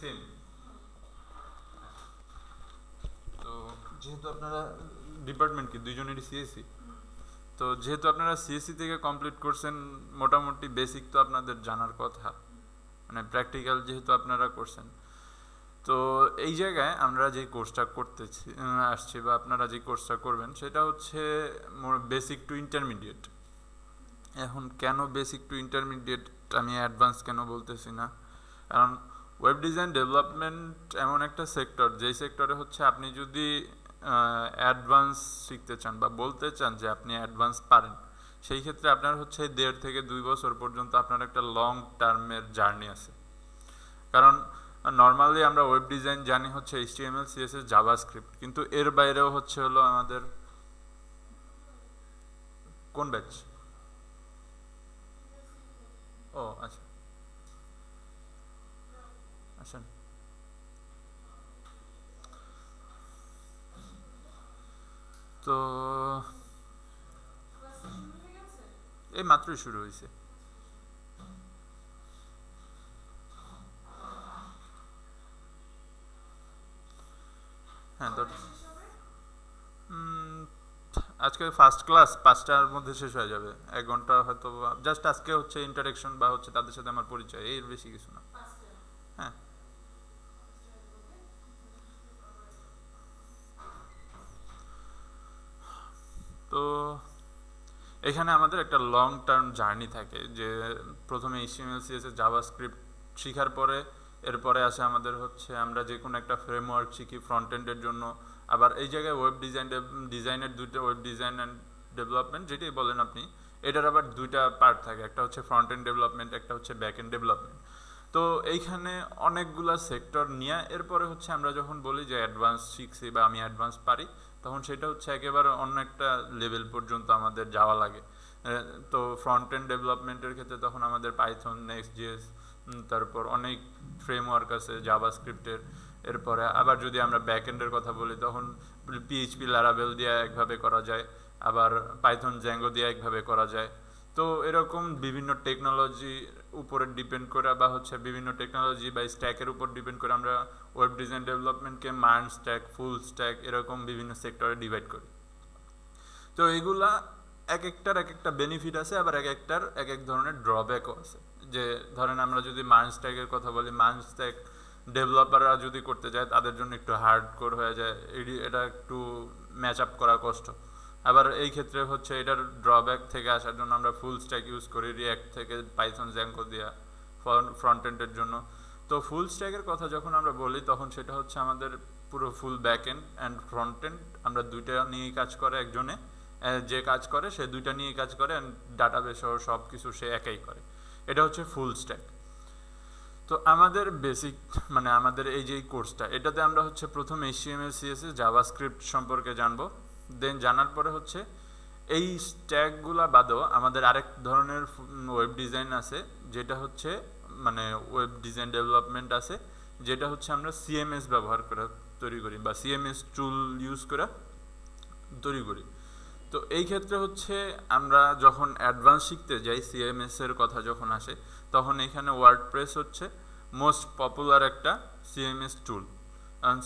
Same. তো যেহেতু আপনারা ডিপার্টমেন্ট কি দুইজনেরই সিএসসি, তো যেহেতু আপনারা সিএসসি থেকে কমপ্লিট করছেন, মোটামুটি বেসিক তো আপনাদের জানার কথা, মানে প্র্যাকটিক্যাল যেহেতু আপনারা করছেন। তো এই জায়গায় আমরা যে কোর্সটা করতেছি আসছি বা আপনারা যে কোর্সটা করবেন সেটা হচ্ছে বেসিক টু ইন্টারমিডিয়েট। এখন কেন বেসিক টু ইন্টারমিডিয়েট, আমি অ্যাডভান্স কেন বলতেছি না? কারণ ওয়েব ডিজাইন ডেভেলপমেন্ট এমন একটা সেক্টর, যেই সেক্টরে হচ্ছে আপনি যদি অ্যাডভান্স শিখতে চান বা বলতে চান যে আপনি অ্যাডভান্স পারেন, সেই ক্ষেত্রে আপনার হচ্ছে 1.5 থেকে 2 বছর পর্যন্ত আপনার একটা লং টার্মের জার্নি আছে। কারণ নর্মালি আমরা ওয়েব ডিজাইন জানি হচ্ছে HTML CSS জাভাস্ক্রিপ্ট, কিন্তু এর বাইরেও হচ্ছে হলো আমাদের কোন ব্যাচ? ও আচ্ছা, আসেন। তো এই মাত্রই শুরু হয়েছে। হ্যাঁ, তো আজকে ফার্স্ট ক্লাস 5টার মধ্যে শেষ হয়ে যাবে, 1 ঘন্টা হয়তো। জাস্ট আজকে হচ্ছে ইন্টারেকশন বা হচ্ছে তাদের সাথে আমার পরিচয়, এর বেশি কিছু না। হ্যাঁ, তো এখানে আমাদের একটা লং টার্ম জার্নি থাকে, যে প্রথমে HTML CSS জাভাস্ক্রিপ্ট শেখার পরে এরপরে আসে আমাদের হচ্ছে আমরা যে কোনো একটা ফ্রেমওয়ার্ক শিখি ফ্রন্ট এন্ডের জন্য। আবার এই জায়গায় ওয়েব ডিজাইনের দুইটা, ওয়েব ডিজাইন অ্যান্ড ডেভেলপমেন্ট যেটাই বলেন আপনি, এটার আবার দুইটা পার্ট থাকে, একটা হচ্ছে ফ্রন্ট এন্ড ডেভেলপমেন্ট, একটা হচ্ছে ব্যাক এন্ড ডেভেলপমেন্ট। তো এইখানে অনেকগুলা সেক্টর নিয়ে এরপরে হচ্ছে আমরা যখন বলি যে অ্যাডভান্স শিখছি বা আমি অ্যাডভান্স পারি, তখন সেটা হচ্ছে একেবারে অন্য একটা লেভেল পর্যন্ত আমাদের যাওয়া লাগে। তো ফ্রন্ট এন্ড ডেভেলপমেন্টের ক্ষেত্রে তখন আমাদের পাইথন, নেক্সট জিএস, তারপর অনেক ফ্রেমওয়ার্ক আছে জাভাস্ক্রিপ্টের। এরপরে আবার যদি আমরা ব্যাক এন্ডের কথা বলি, তখন পিএইচপি লারাভেল দিয়ে একভাবে করা যায়, আবার পাইথন জ্যাঙ্গো দিয়ে একভাবে করা যায়। তো এরকম বিভিন্ন টেকনোলজি উপরে ডিপেন্ড করে বা হচ্ছে বিভিন্ন টেকনোলজি বা স্ট্যাকের উপর ডিপেন্ড করে আমরা ওয়েব ডিজাইন ডেভেলপমেন্টকে মার্ন স্ট্যাক, ফুল স্ট্যাক, এরকম বিভিন্ন সেক্টরে ডিভাইড করি। তো এগুলা এক একটার এক একটা বেনিফিট আছে, আবার এক একটার এক এক ধরনের ড্রব্যাকও আছে। যে ধরেন আমরা যদি মার্ন স্ট্যাকের কথা বলি, মার্ন স্ট্যাক ডেভেলপাররা যদি করতে যায় তাদের জন্য একটু হার্ড কোর হয়ে যায়, এটা একটু ম্যাচ আপ করা কষ্ট। আবার এই ক্ষেত্রে হচ্ছে এটার ড্রব্যাক থেকে আসার জন্য আমরা ফুল স্ট্যাক ইউজ করি, রিয়াক্ট থেকে পাইথন জ্যাঙ্গো দিয়া ফ্রন্ট এন্ডের জন্য। তো ফুল স্ট্যাকের কথা যখন আমরা বলি, তখন সেটা হচ্ছে আমাদের পুরো full back end and front end আমরা দুইটা নিয়েই কাজ করে একজনে, যে কাজ করে সে দুইটা নিয়েই কাজ করে, অ্যান্ড ডাটাবেস সহ সব কিছু সে একাই করে। এটা হচ্ছে ফুল স্ট্যাক। তো আমাদের বেসিক মানে আমাদের এই যে কোর্সটা, এটাতে আমরা হচ্ছে প্রথম HTML CSS জাভাস্ক্রিপ্ট সম্পর্কে জানবো। দেন জানার পরে হচ্ছে এই স্ট্যাকগুলা বাদেও আমাদের আরেক ধরনের ওয়েব ডিজাইন আছে, যেটা হচ্ছে মানে ওয়েব ডিজাইন ডেভেলপমেন্ট আছে, যেটা হচ্ছে আমরা CMS ব্যবহার করে তৈরি করি বা CMS টুল ইউজ করে তৈরি করি। তো এই ক্ষেত্রে হচ্ছে আমরা যখন অ্যাডভান্স শিখতে যাই, CMS এর কথা যখন আসে, তখন এখানে ওয়ার্ডপ্রেস হচ্ছে মোস্ট পপুলার একটা CMS টুল।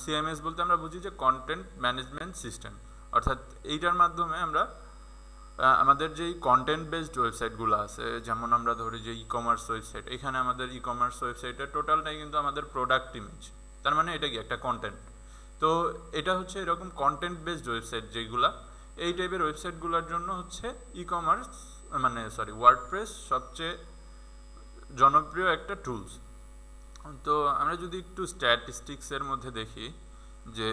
CMS বলতে আমরা বুঝি যে কন্টেন্ট ম্যানেজমেন্ট সিস্টেম, অর্থাৎ এইটার মাধ্যমে আমরা আমাদের যেই কন্টেন্ট বেসড ওয়েবসাইটগুলো আছে, যেমন আমরা ধরি যে কমার্স ওয়েবসাইট, এখানে আমাদের কমার্স ওয়েবসাইটের টোটালটাই কিন্তু আমাদের প্রোডাক্ট ইমেজ, তার মানে এটা কি একটা কন্টেন্ট। তো এটা হচ্ছে এরকম কন্টেন্ট বেসড ওয়েবসাইট যেগুলা, এই টাইপের ওয়েবসাইটগুলোর জন্য হচ্ছে কমার্স মানে ওয়ার্ডপ্রেস সবচেয়ে জনপ্রিয় একটা টুলস। তো আমরা যদি একটু স্ট্যাটিস্টিক্সের মধ্যে দেখি যে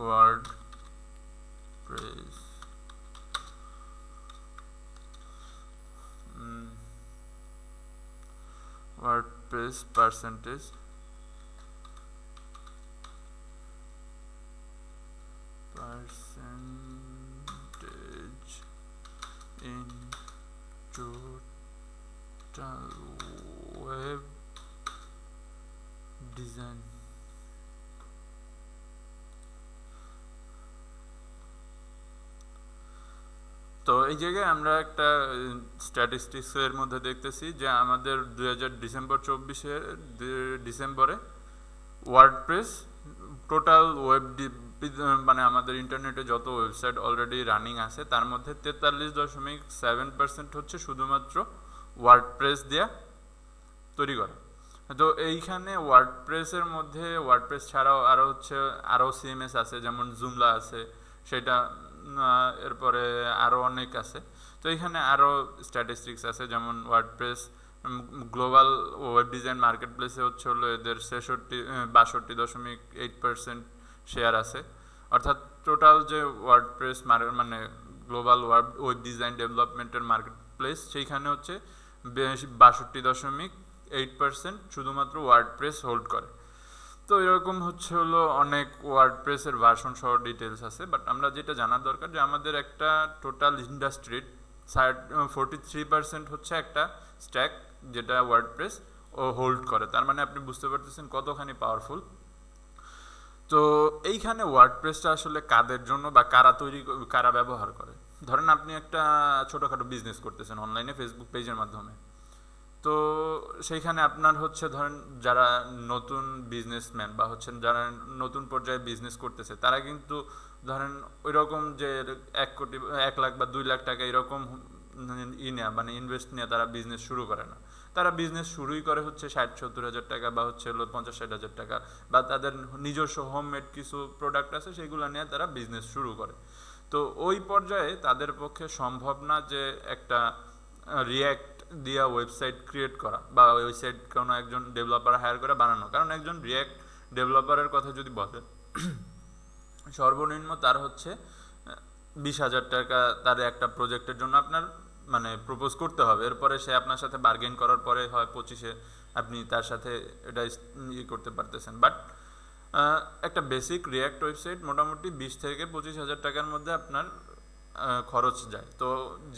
WordPress WordPress percentage in total web design. তো এই জায়গায় আমরা একটা স্ট্যাটিস্টিক্সের মধ্যে দেখতেছি যে আমাদের 2024 ডিসেম্বরে ওয়ার্ডপ্রেস টোটাল মানে আমাদের ইন্টারনেটে যত ওয়েবসাইট অলরেডি রানিং আছে তার মধ্যে 43.7% হচ্ছে শুধুমাত্র ওয়ার্ডপ্রেস দিয়ে তৈরি করা। তো এইখানে ওয়ার্ডপ্রেসের মধ্যে ওয়ার্ডপ্রেস ছাড়াও আরও সিএমএস আছে, যেমন জুমলা আছে সেটা, এরপরে আরও অনেক আছে। তো এখানে আরও স্ট্যাটিস্টিক্স আছে, যেমন WordPress global web design market প্লেসে হলো এদের 62.8% শেয়ার আছে। অর্থাৎ টোটাল যে ওয়ার্ডপ্রেস মানে গ্লোবাল ওয়েব ডিজাইন ডেভেলপমেন্টের মার্কেট প্লেস, সেইখানে হচ্ছে 62.8% শুধুমাত্র ওয়ার্ডপ্রেস হোল্ড করে। তো এরকম হলো অনেক ওয়ার্ডপ্রেসের ভার্সন সহ ডিটেলস আছে, বাট আমরা যেটা জানার দরকার যে আমাদের একটা টোটাল ইন্ডাস্ট্রির 43% হচ্ছে একটা স্ট্যাক যেটা ওয়ার্ডপ্রেস ও হোল্ড করে। তার মানে আপনি বুঝতে পারতেছেন কতখানি পাওয়ারফুল। তো এইখানে ওয়ার্ডপ্রেসটা আসলে কাদের জন্য বা কারা ব্যবহার করে? ধরেন আপনি একটা ছোটোখাটো বিজনেস করতেছেন অনলাইনে ফেসবুক পেজের মাধ্যমে। তো সেইখানে আপনার ধরেন যারা নতুন বিজনেসম্যান বা যারা নতুন পর্যায়ে বিজনেস করতেছে, তারা কিন্তু ধরেন ওই রকম যে 1 লাখ বা 2 লাখ টাকা এরকম মানে ইনভেস্ট নিয়ে তারা বিজনেস শুরু করে না। তারা বিজনেস শুরুই করে 60-70 হাজার টাকা বা 50-60 হাজার টাকা, বা তাদের নিজস্ব হোমমেড কিছু প্রোডাক্ট আছে সেগুলো নিয়ে তারা বিজনেস শুরু করে। তো ওই পর্যায়ে তাদের পক্ষে সম্ভব না যে একটা রিয়্যাক্ট দিয়া ওয়েবসাইট ক্রিয়েট করা বা ওয়েবসাইট কোনো একজন ডেভেলপার হায়ার করে বানানো। কারণ একজন রিয়্যাক্ট ডেভেলপারের কথা যদি বলেন, সর্বনিম্ন তার 20,000 টাকা তার একটা প্রজেক্টের জন্য আপনার মানে প্রপোজ করতে হবে। এরপরে সে আপনার সাথে বার্গেন করার পরে হয় 25-এ আপনি তার সাথে এটা করতে পারতেছেন। বাট একটা বেসিক রিয়্যাক্ট ওয়েবসাইট মোটামুটি 20 থেকে 25,000 টাকার মধ্যে আপনার খরচ যায়। তো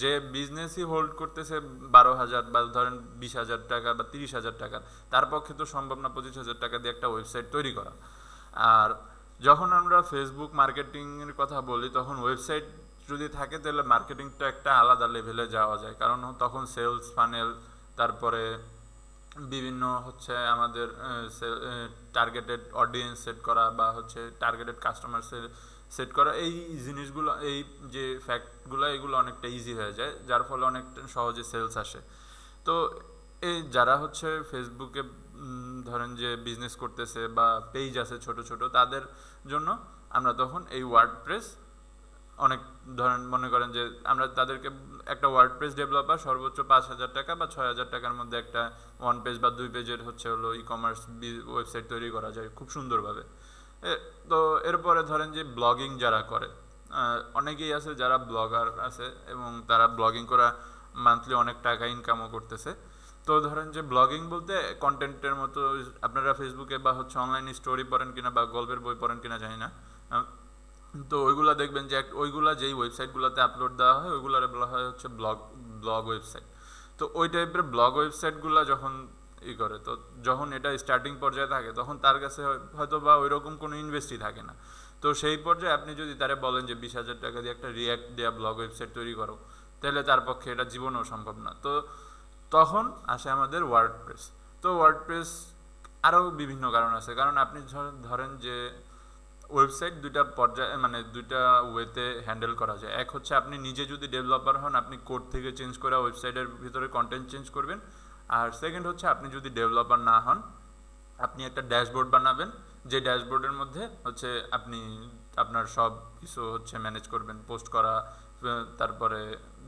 যে বিজনেসই হোল্ড করতেছে 12,000 বা ধরেন 20,000 টাকা বা 30,000 টাকা, তার পক্ষে তো সম্ভব না 25,000 টাকা দিয়ে একটা ওয়েবসাইট তৈরি করা। আর যখন আমরা ফেসবুক মার্কেটিংয়ের কথা বলি, তখন ওয়েবসাইট যদি থাকে তাহলে মার্কেটিংটা একটা আলাদা লেভেলে যাওয়া যায়। কারণ তখন সেলস ফানেল, তারপরে বিভিন্ন আমাদের টার্গেটেড অডিয়েন্স সেট করা বা টার্গেটেড কাস্টমার সেট করা, এই জিনিসগুলো, এই যে ফ্যাক্টগুলো, এগুলো অনেকটা ইজি হয়ে যায়, যার ফলে অনেকটা সহজে সেলস আসে। তো এই যারা ফেসবুকে ধরেন যে বিজনেস করতেছে বা পেজ আছে ছোট ছোট, তাদের জন্য আমরা তখন এই ওয়ার্ডপ্রেস অনেক ধরেন মনে করেন যে আমরা তাদেরকে একটা ওয়ার্ডপ্রেস ডেভেলপার সর্বোচ্চ 5,000 টাকা বা 6,000 টাকার মধ্যে একটা 1 পেজ বা 2 পেজের ই কমার্স ওয়েবসাইট তৈরি করা যায় খুব সুন্দরভাবে। তো এরপরে ধরেন যে ব্লগিং যারা করে, অনেকেই আছে যারা ব্লগার আছে এবং তারা ব্লগিং করা মান্থলি অনেক টাকা ইনকামও করতেছে। তো ধরেন যে ব্লগিং বলতে কন্টেন্টের মতো, আপনারা ফেসবুকে বা অনলাইন স্টোরি পড়েন কিনা বা গল্পের বই পড়েন কিনা জানি না, তো ওইগুলা দেখবেন যে ওইগুলা যেই ওয়েবসাইটগুলোতে আপলোড দেওয়া হয় ওইগুলারে বলা হয় ব্লগ ওয়েবসাইট। তো ওই টাইপের ব্লগ ওয়েবসাইটগুলো যখন করে, তো যখন এটা স্টার্টিং পর্যায়ে থাকে তখন তার কাছে হয়তো বা ওইরকম কোনো ইনভেস্টই থাকে না। তো সেই পর্যায়ে আপনি যদি তারে বলেন যে 20,000 টাকা দিয়ে একটা রিয়্যাক্ট দেওয়া ব্লগ ওয়েবসাইট তৈরি করো, তাহলে তার পক্ষে এটা জীবনেও সম্ভব না। তো তখন আসে আমাদের ওয়ার্ডপ্রেস। তো ওয়ার্ডপ্রেস আরও বিভিন্ন কারণ আছে, কারণ আপনি ধরেন যে ওয়েবসাইট দুইটা পর্যায়ে মানে দুইটা ওয়েতে হ্যান্ডেল করা যায়। এক আপনি নিজে যদি ডেভেলপার হন, আপনি কোড থেকে চেঞ্জ করে ওয়েবসাইটের ভিতরে কন্টেন্ট চেঞ্জ করবেন। আর সেকেন্ড আপনি যদি ডেভেলপার না হন, আপনি একটা ড্যাশবোর্ড বানাবেন, যে ড্যাশবোর্ডের মধ্যে আপনি আপনার সব কিছু ম্যানেজ করবেন, পোস্ট করা, তারপরে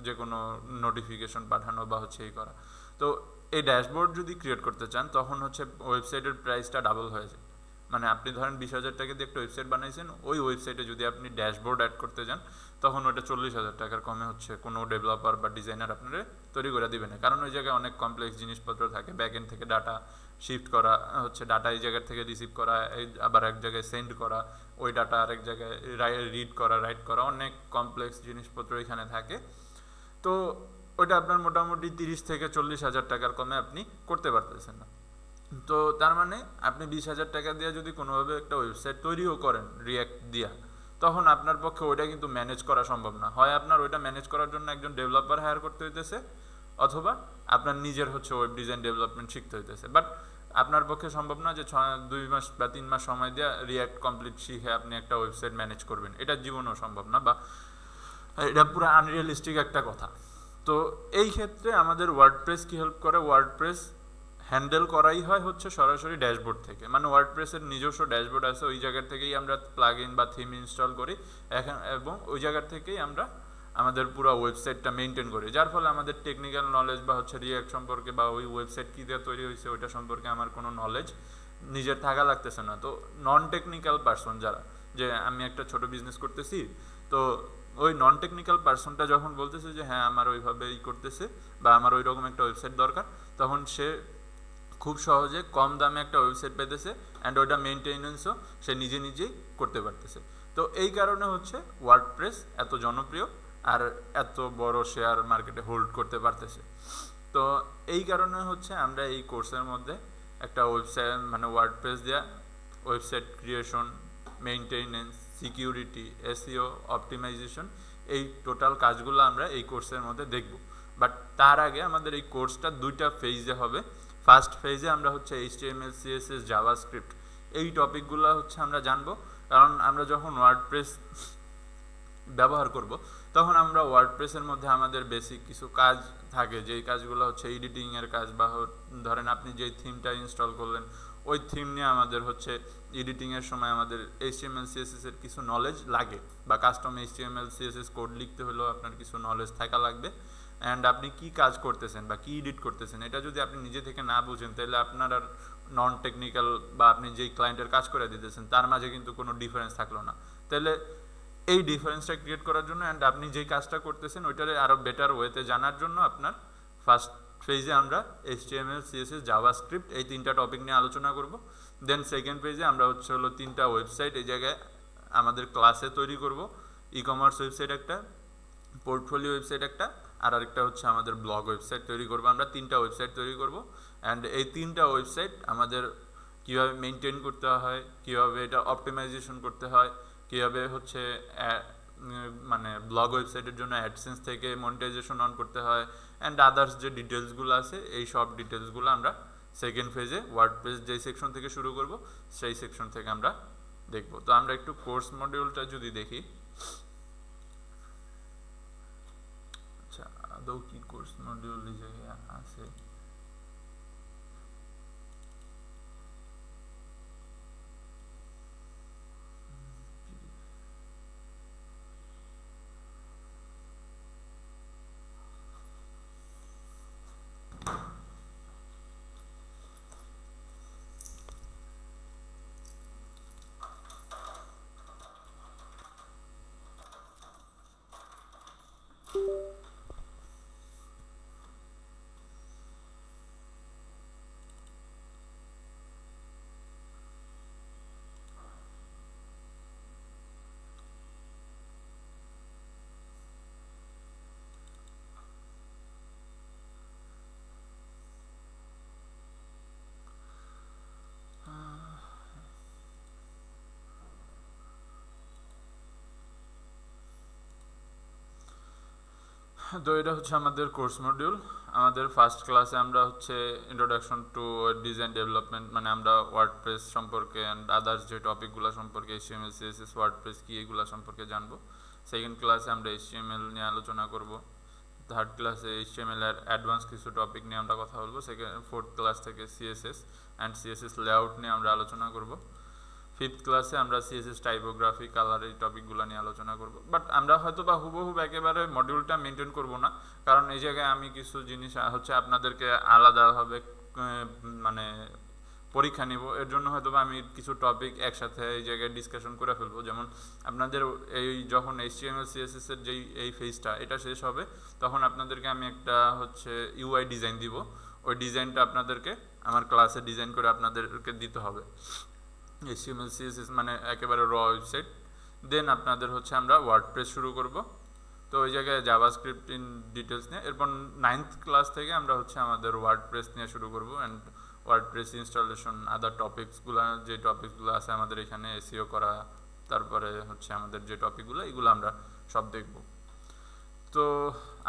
যে কোনো নোটিফিকেশন পাঠানো বা এই করা। তো এই ড্যাশবোর্ড যদি ক্রিয়েট করতে চান, তখন ওয়েবসাইটের প্রাইসটা ডাবল হয়ে যায়। মানে আপনি ধরেন 20,000 টাকা দিয়ে একটা ওয়েবসাইট বানাইছেন, ওই ওয়েবসাইটে যদি আপনি ড্যাশবোর্ড অ্যাড করতে যান, তখন ওটা 40,000 টাকার কমে কোনো ডেভেলপার বা ডিজাইনার আপনারা তৈরি করে দিবে না। কারণ ওই জায়গায় অনেক কমপ্লেক্স জিনিসপত্র থাকে, ব্যাকএন্ড থেকে ডাটা শিফট করা, ডাটা এই জায়গা থেকে রিসিভ করা, আবার এক জায়গায় সেন্ড করা, ওই ডাটা আরেক জায়গায় রিড করা, রাইট করা, অনেক কমপ্লেক্স জিনিসপত্র এখানে থাকে। তো ওইটা আপনার মোটামুটি 30 থেকে 40,000 টাকার কমে আপনি করতে পারতেছেন না। তো তার মানে আপনি 20,000 টাকা দিয়ে যদি কোনোভাবে একটা ওয়েবসাইট তৈরিও করেন রিয়্যাক্ট দিয়া, তখন আপনার পক্ষে ওইটা কিন্তু ম্যানেজ করা সম্ভব না। হয় আপনার ওইটা ম্যানেজ করার জন্য একজন ডেভেলপার হায়ার করতে হইতেছে, অথবা আপনার নিজের হচ্ছে ওয়েব ডিজাইন ডেভেলপমেন্ট শিখতে হইতেছে। বাট আপনার পক্ষে সম্ভব না যে 2 মাস বা 3 মাস সময় দিয়ে রিয়াক্ট কমপ্লিট শিখে আপনি একটা ওয়েবসাইট ম্যানেজ করবেন, এটা জীবনেও সম্ভব না, বা এটা পুরো আনরিয়ালিস্টিক একটা কথা। তো এই ক্ষেত্রে আমাদের ওয়ার্ডপ্রেস কি হেল্প করে, ওয়ার্ডপ্রেস হ্যান্ডেল করাই হয় হচ্ছে সরাসরি ড্যাশবোর্ড থেকে, মানে ওয়ার্ডপ্রেসের নিজস্ব ড্যাশবোর্ড আছে, ওই জায়গা থেকেই আমরা প্লাগইন বা থিম ইনস্টল করি এবং ওই জায়গা থেকেই আমরা আমাদের পুরো ওয়েবসাইটটা মেনটেন করি, যার ফলে আমাদের টেকনিক্যাল নলেজ বা হচ্ছে রিয়াক্ট সম্পর্কে বা ওই ওয়েবসাইট কী দিয়ে তৈরি হয়েছে ওইটা সম্পর্কে আমার কোনো নলেজ নিজের থাকা লাগতেছে না। তো নন টেকনিক্যাল পারসন যারা, যে আমি একটা ছোট বিজনেস করতেছি, তো ওই নন টেকনিক্যাল পারসনটা যখন বলতেছে যে হ্যাঁ আমার ওইভাবেই করতেছে বা আমার ওই রকম একটা ওয়েবসাইট দরকার, তখন সে খুব সহজে কম দামে একটা ওয়েবসাইট পেতেছে অ্যান্ড ওইটা মেনটেনেন্সও সে নিজেই করতে পারতেছে। তো এই কারণে হচ্ছে ওয়ার্ডপ্রেস এত জনপ্রিয় আর এত বড় শেয়ার মার্কেটে হোল্ড করতে পারতেছে। তো এই কারণে হচ্ছে আমরা এই কোর্সের মধ্যে একটা ওয়েবসাইট মানে ওয়ার্ডপ্রেস দেওয়া, website creation, maintenance, security, SEO, optimization, এই টোটাল কাজগুলো আমরা এই কোর্সের মধ্যে দেখব। বাট তার আগে আমাদের এই কোর্সটা 2টা ফেজে হবে। ফার্স্ট ফেজে আমরা হচ্ছে HTML, CSS, জাভাস্ক্রিপ্ট এই টপিকগুলো হচ্ছে আমরা জানবো, কারণ আমরা যখন ওয়ার্ডপ্রেস ব্যবহার করব তখন আমরা ওয়ার্ডপ্রেসের মধ্যে আমাদের বেসিক কিছু কাজ থাকে, যেই কাজগুলো হচ্ছে এডিটিংয়ের কাজ, বা ধরেন আপনি যেই থিমটা ইনস্টল করলেন ওই থিম নিয়ে আমাদের হচ্ছে এডিটিংয়ের সময় আমাদের HTML, CSS এর কিছু নলেজ লাগে, বা কাস্টম HTML, CSS কোড লিখতে হলেও আপনার কিছু নলেজ থাকা লাগবে। অ্যান্ড আপনি কি কাজ করতেছেন বা কি এডিট করতেছেন এটা যদি আপনি নিজে থেকে না বুঝেন, তাহলে আপনার আর নন টেকনিক্যাল বা আপনি যেই ক্লায়েন্টের কাজ করে দিতেছেন তার মাঝে কিন্তু কোনো ডিফারেন্স থাকলো না। তাহলে এই ডিফারেন্সটা ক্রিয়েট করার জন্য অ্যান্ড আপনি যেই কাজটা করতেছেন ওইটারে আরও বেটার ওয়েতে জানার জন্য আপনার ফার্স্ট ফেজে আমরা HTML, CSS, জাভাস্ক্রিপ্ট এই 3টা টপিক নিয়ে আলোচনা করব। দেন সেকেন্ড পেজে আমরা হচ্ছে 3টা ওয়েবসাইট এই জায়গায় আমাদের ক্লাসে তৈরি করব। ই-কমার্স ওয়েবসাইট একটা, পোর্টফোলিও ওয়েবসাইট একটা, আর আরেকটা হচ্ছে আমাদের ব্লগ ওয়েবসাইট তৈরি করব। আমরা 3টা ওয়েবসাইট তৈরি করব অ্যান্ড এই 3টা ওয়েবসাইট আমাদের কীভাবে মেনটেন করতে হয়, কীভাবে এটা অপটিমাইজেশন করতে হয়, কীভাবে হচ্ছে মানে ব্লগ ওয়েবসাইটের জন্য অ্যাডসেন্স থেকে মনিটাইজেশন অন করতে হয় অ্যান্ড আদার্স যে ডিটেলসগুলো আছে এই সব ডিটেলসগুলো আমরা সেকেন্ড ফেজে ওয়ার্ডপ্রেস যেই সেকশন থেকে শুরু করব সেই সেকশন থেকে আমরা দেখব। তো আমরা একটু কোর্স মডিউলটা যদি দেখি, আচ্ছা আদৌ কি কোর্স মডিউল এই জায়গায় আছে? তো এটা হচ্ছে আমাদের কোর্স মডিউল। আমাদের ফার্স্ট ক্লাসে আমরা হচ্ছে ইন্ট্রোডাকশন টু ডিজাইন ডেভেলপমেন্ট, মানে আমরা ওয়ার্ডপ্রেস সম্পর্কে অ্যান্ড আদার্স যে টপিকগুলো সম্পর্কে HTML, CSS, ওয়ার্ডপ্রেস কি এগুলো সম্পর্কে জানবো। সেকেন্ড ক্লাসে আমরা HTML নিয়ে আলোচনা করব। থার্ড ক্লাসে HTML এর অ্যাডভান্স কিছু টপিক নিয়ে আমরা কথা বলবো। ফোর্থ ক্লাস থেকে CSS অ্যান্ড CSS লেআউট নিয়ে আমরা আলোচনা করব। ফিফথ ক্লাসে আমরা CSS টাইপোগ্রাফি, কালার এই টপিকগুলো নিয়ে আলোচনা করব। বাট আমরা হয়তো বা হুবহু একেবারে মডিউলটা মেনটেন করব না, কারণ এই জায়গায় আমি কিছু জিনিস হচ্ছে আপনাদেরকে আলাদাভাবে মানে পরীক্ষা নিব, এর জন্য হয়তো বা আমি কিছু টপিক একসাথে এই জায়গায় ডিসকাশন করে ফেলবো। যেমন আপনাদের এই যখন HTML, CSS এর যেই এই ফেজটা এটা শেষ হবে তখন আপনাদেরকে আমি একটা হচ্ছে UI ডিজাইন দিব, ওই ডিজাইনটা আপনাদেরকে আমার ক্লাসে ডিজাইন করে আপনাদেরকে দিতে হবে। HTML, CSS মানে একেবারে র ওয়েবসাইট। দেন আপনাদের হচ্ছে আমরা ওয়ার্ডপ্রেস শুরু করব। তো ওই জায়গায় জাভাস্ক্রিপ্ট ইন ডিটেলস নিয়ে, এরপর 9th ক্লাস থেকে আমরা হচ্ছে আমাদের ওয়ার্ডপ্রেস নিয়ে শুরু করব অ্যান্ড ওয়ার্ডপ্রেস ইনস্টলেশন, আদার টপিকসগুলো যে টপিকসগুলো আছে আমাদের এখানে SEO করা, তারপরে হচ্ছে আমাদের যে টপিকগুলো এগুলো আমরা সব দেখব। তো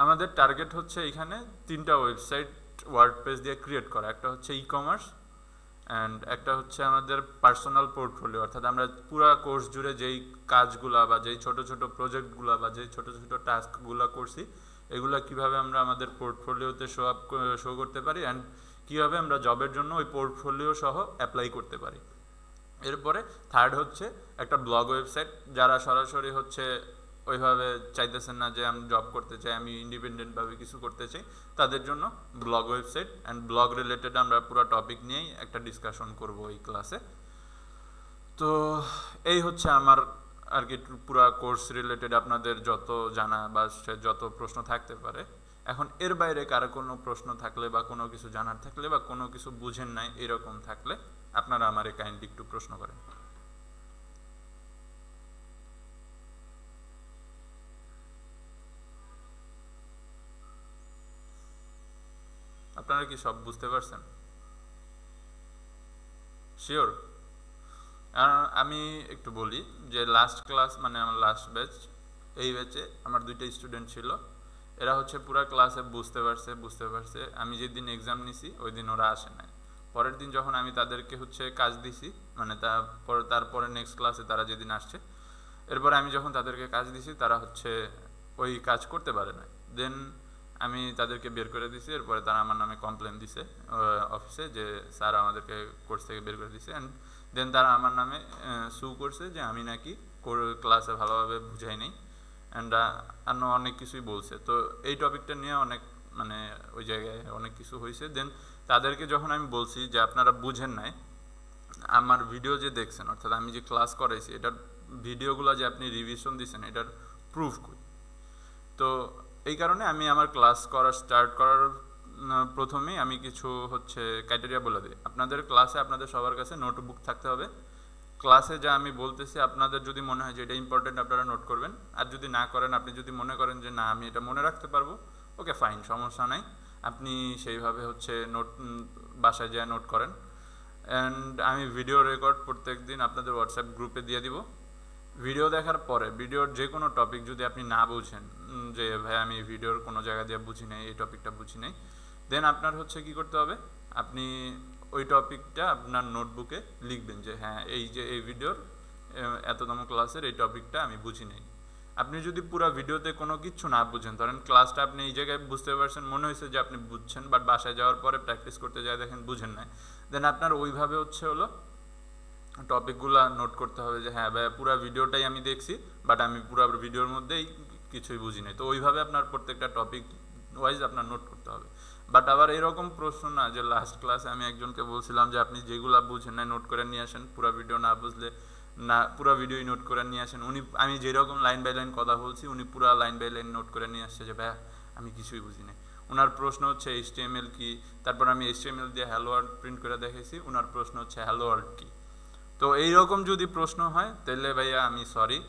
আমাদের টার্গেট হচ্ছে এখানে 3টা ওয়েবসাইট ওয়ার্ডপ্রেস দিয়ে ক্রিয়েট করা। একটা হচ্ছে ই-কমার্স, অ্যান্ড একটা হচ্ছে আমাদের পার্সোনাল পোর্টফোলিও, অর্থাৎ আমরা পুরো কোর্স জুড়ে যেই কাজগুলা বা যেই ছোট ছোট প্রজেক্টগুলা বা যেই ছোট ছোট টাস্কগুলো করছি এগুলা কিভাবে আমরা আমাদের পোর্টফোলিওতে শো করতে পারি, অ্যান্ড কীভাবে আমরা জবের জন্য ওই পোর্টফোলিও সহ অ্যাপ্লাই করতে পারি। এরপরে থার্ড হচ্ছে একটা ব্লগ ওয়েবসাইট, যারা সরাসরি হচ্ছে ওইভাবে চাইতেছেন না যে আমি জব করতে চাই, আমি ইন্ডিপেন্ডেন্টভাবে কিছু করতে চাই, তাদের জন্য blog website and blog related আমরা পুরো টপিক নিয়েই একটা ডিসকাশন করব এই ক্লাসে। তো এই হচ্ছে আমার আর কি পুরো কোর্স রিলেটেড আপনাদের যত জানা বা যত প্রশ্ন থাকতে পারে। এখন এর বাইরে কারো কোনো প্রশ্ন থাকলে বা কোনো কিছু জানার থাকলে বা কোনো কিছু বুঝেন নাই এরকম থাকলে আপনারা আমারে কাইন্ডলি একটু প্রশ্ন করেন। আপনারা কি সব বুঝতে পারছেন? শিওর? আমি একটু বলি যে লাস্ট ক্লাস মানে আমার লাস্ট ব্যাচ, এই ব্যাচে আমার 2টা স্টুডেন্ট ছিল, এরা হচ্ছে পুরো ক্লাসে বুঝতে পারছে। আমি যেদিন এক্সাম নিছি ওই দিন ওরা আসে নাই। পরের দিন যখন আমি তাদেরকে হচ্ছে কাজ দিছি, মানে তারপরে নেক্সট ক্লাসে তারা যেদিন আসছে, এরপরে আমি যখন তাদেরকে কাজ দিছি তারা হচ্ছে ওই কাজ করতে পারে না। দেন আমি তাদেরকে বের করে দিছি। এরপরে তারা আমার নামে কমপ্লেন দিছে অফিসে যে স্যার আমাদেরকে কোর্স থেকে বের করে দিছে, অ্যান্ড দেন তারা আমার নামে সু করছে যে আমি নাকি ক্লাসে ভালোভাবে বুঝাই নেই, অ্যান্ড অনেক কিছুই বলছে। তো এই টপিকটা নিয়ে অনেক মানে ওই জায়গায় অনেক কিছু হয়েছে। দেন তাদেরকে যখন আমি বলছি যে আপনারা বুঝেন নাই, আমার ভিডিও যে দেখছেন অর্থাৎ আমি যে ক্লাস করাইছি এটার ভিডিওগুলো যে আপনি রিভিশন দিচ্ছেন এটার প্রুফ কই। তো এই কারণে আমি আমার ক্লাস স্টার্ট করার প্রথমেই আমি কিছু হচ্ছে ক্রাইটেরিয়া বলে দিই। আপনাদের ক্লাসে আপনাদের সবার কাছে নোটবুক থাকতে হবে। ক্লাসে যা আমি বলতেছি আপনাদের যদি মনে হয় যে এটা ইম্পর্টেন্ট আপনারা নোট করবেন, আর যদি না করেন, আপনি যদি মনে করেন যে না আমি এটা মনে রাখতে পারবো, ওকে ফাইন, সমস্যা নাই, আপনি সেইভাবে হচ্ছে নোট বাসায় যেয়ে নোট করেন। অ্যান্ড আমি ভিডিও রেকর্ড প্রত্যেক দিন আপনাদের হোয়াটসঅ্যাপ গ্রুপে দিয়ে দিব। ভিডিও দেখার পরে ভিডিওর যে কোনো টপিক যদি আপনি না বুঝেন, যে ভাই আমি ভিডিওর কোনো জায়গা দিয়ে বুঝি নাই, এই টপিকটা বুঝি নাই, দেন আপনার হচ্ছে কি করতে হবে, আপনি ওই টপিকটা আপনার নোটবুকে লিখবেন যে হ্যাঁ এই যে এই ভিডিওর এততম ক্লাসের এই টপিকটা আমি বুঝি নাই। আপনি যদি পুরো ভিডিওতে কোনো কিছু না বুঝেন, ধরেন ক্লাসটা আপনি এই জায়গায় বুঝতে পারছেন, মনে হয়েছে যে আপনি বুঝছেন, বাট বাসায় যাওয়ার পরে প্র্যাকটিস করতে যায় দেখেন বুঝেন নাই, দেন আপনার ওইভাবে হচ্ছে হলো টপিকগুলো নোট করতে হবে যে হ্যাঁ ভাই পুরো ভিডিওটাই আমি দেখছি, বাট আমি পুরো ভিডিওর মধ্যেই কিছুই বুঝি নাই। তো ওইভাবে আপনার প্রত্যেকটা টপিক ওয়াইজ আপনার নোট করতে হবে। বাট আবার এরকম প্রশ্ন না যে লাস্ট ক্লাসে আমি একজনকে বলছিলাম যে আপনি যেগুলো বুঝেন না নোট করে নিয়ে আসেন, পুরো ভিডিও না বুঝলে না পুরো ভিডিওই নোট করে নিয়ে আসেন। উনি আমি যেরকম লাইন বাই লাইন কথা বলছি উনি পুরো লাইন বাই লাইন নোট করে নিয়ে আসছে যে ভাইয়া আমি কিছুই বুঝি নাই। ওনার প্রশ্ন হচ্ছে HTML কি, তারপর আমি HTML দিয়ে হ্যালো ওয়ার্ল্ড প্রিন্ট করে দেখেছি, ওনার প্রশ্ন হচ্ছে হ্যালো ওয়ার্ল্ড কি। তো এইরকম যদি প্রশ্ন হয় তাহলে ভাইয়া আমি সরি,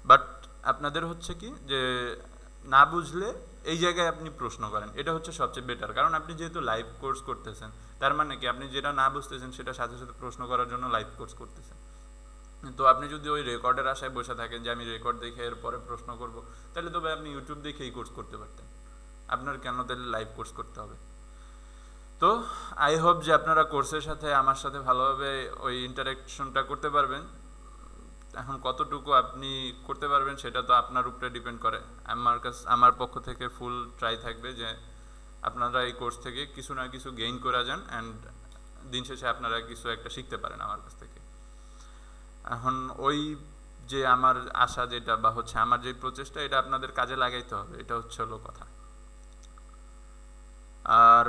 বাট আপনাদের হচ্ছে কি যে না বুঝলে এই জায়গায় আপনি প্রশ্ন করেন, এটা হচ্ছে সবচেয়ে বেটার। কারণ আপনি যেহেতু লাইভ কোর্স করতেছেন, তার মানে কি আপনি যেটা না বুঝতেছেন সেটা সাথে সাথে প্রশ্ন করার জন্য লাইভ কোর্স করতেছেন। তো আপনি যদি ওই রেকর্ডের আশায় বসে থাকেন যে আমি রেকর্ড দেখে এরপরে প্রশ্ন করব, তাহলে তো ভাই আপনি ইউটিউব দেখেই কোর্স করতে পারতেন, আপনার কেন তাহলে লাইভ কোর্স করতে হবে? তো আই হোপ যে আপনারা কোর্সের সাথে আমার সাথে ভালোভাবে ওই ইন্টারাকশনটা করতে পারবেন। এখন কতটুকু আপনি করতে পারবেন সেটা তো আপনার উপরে ডিপেন্ড করে। আমার পক্ষ থেকে ফুল ট্রাই থাকবে যে আপনারা এই কোর্স থেকে কিছু না কিছু গেইন করে যান, অ্যান্ড দিন শেষে আপনারা কিছু একটা শিখতে পারেন আমার কাছ থেকে। এখন ওই যে আমার আশা যেটা বা হচ্ছে আমার যে প্রচেষ্টা, এটা আপনাদের কাজে লাগাইতে হবে, এটা হচ্ছে হলো কথা। আর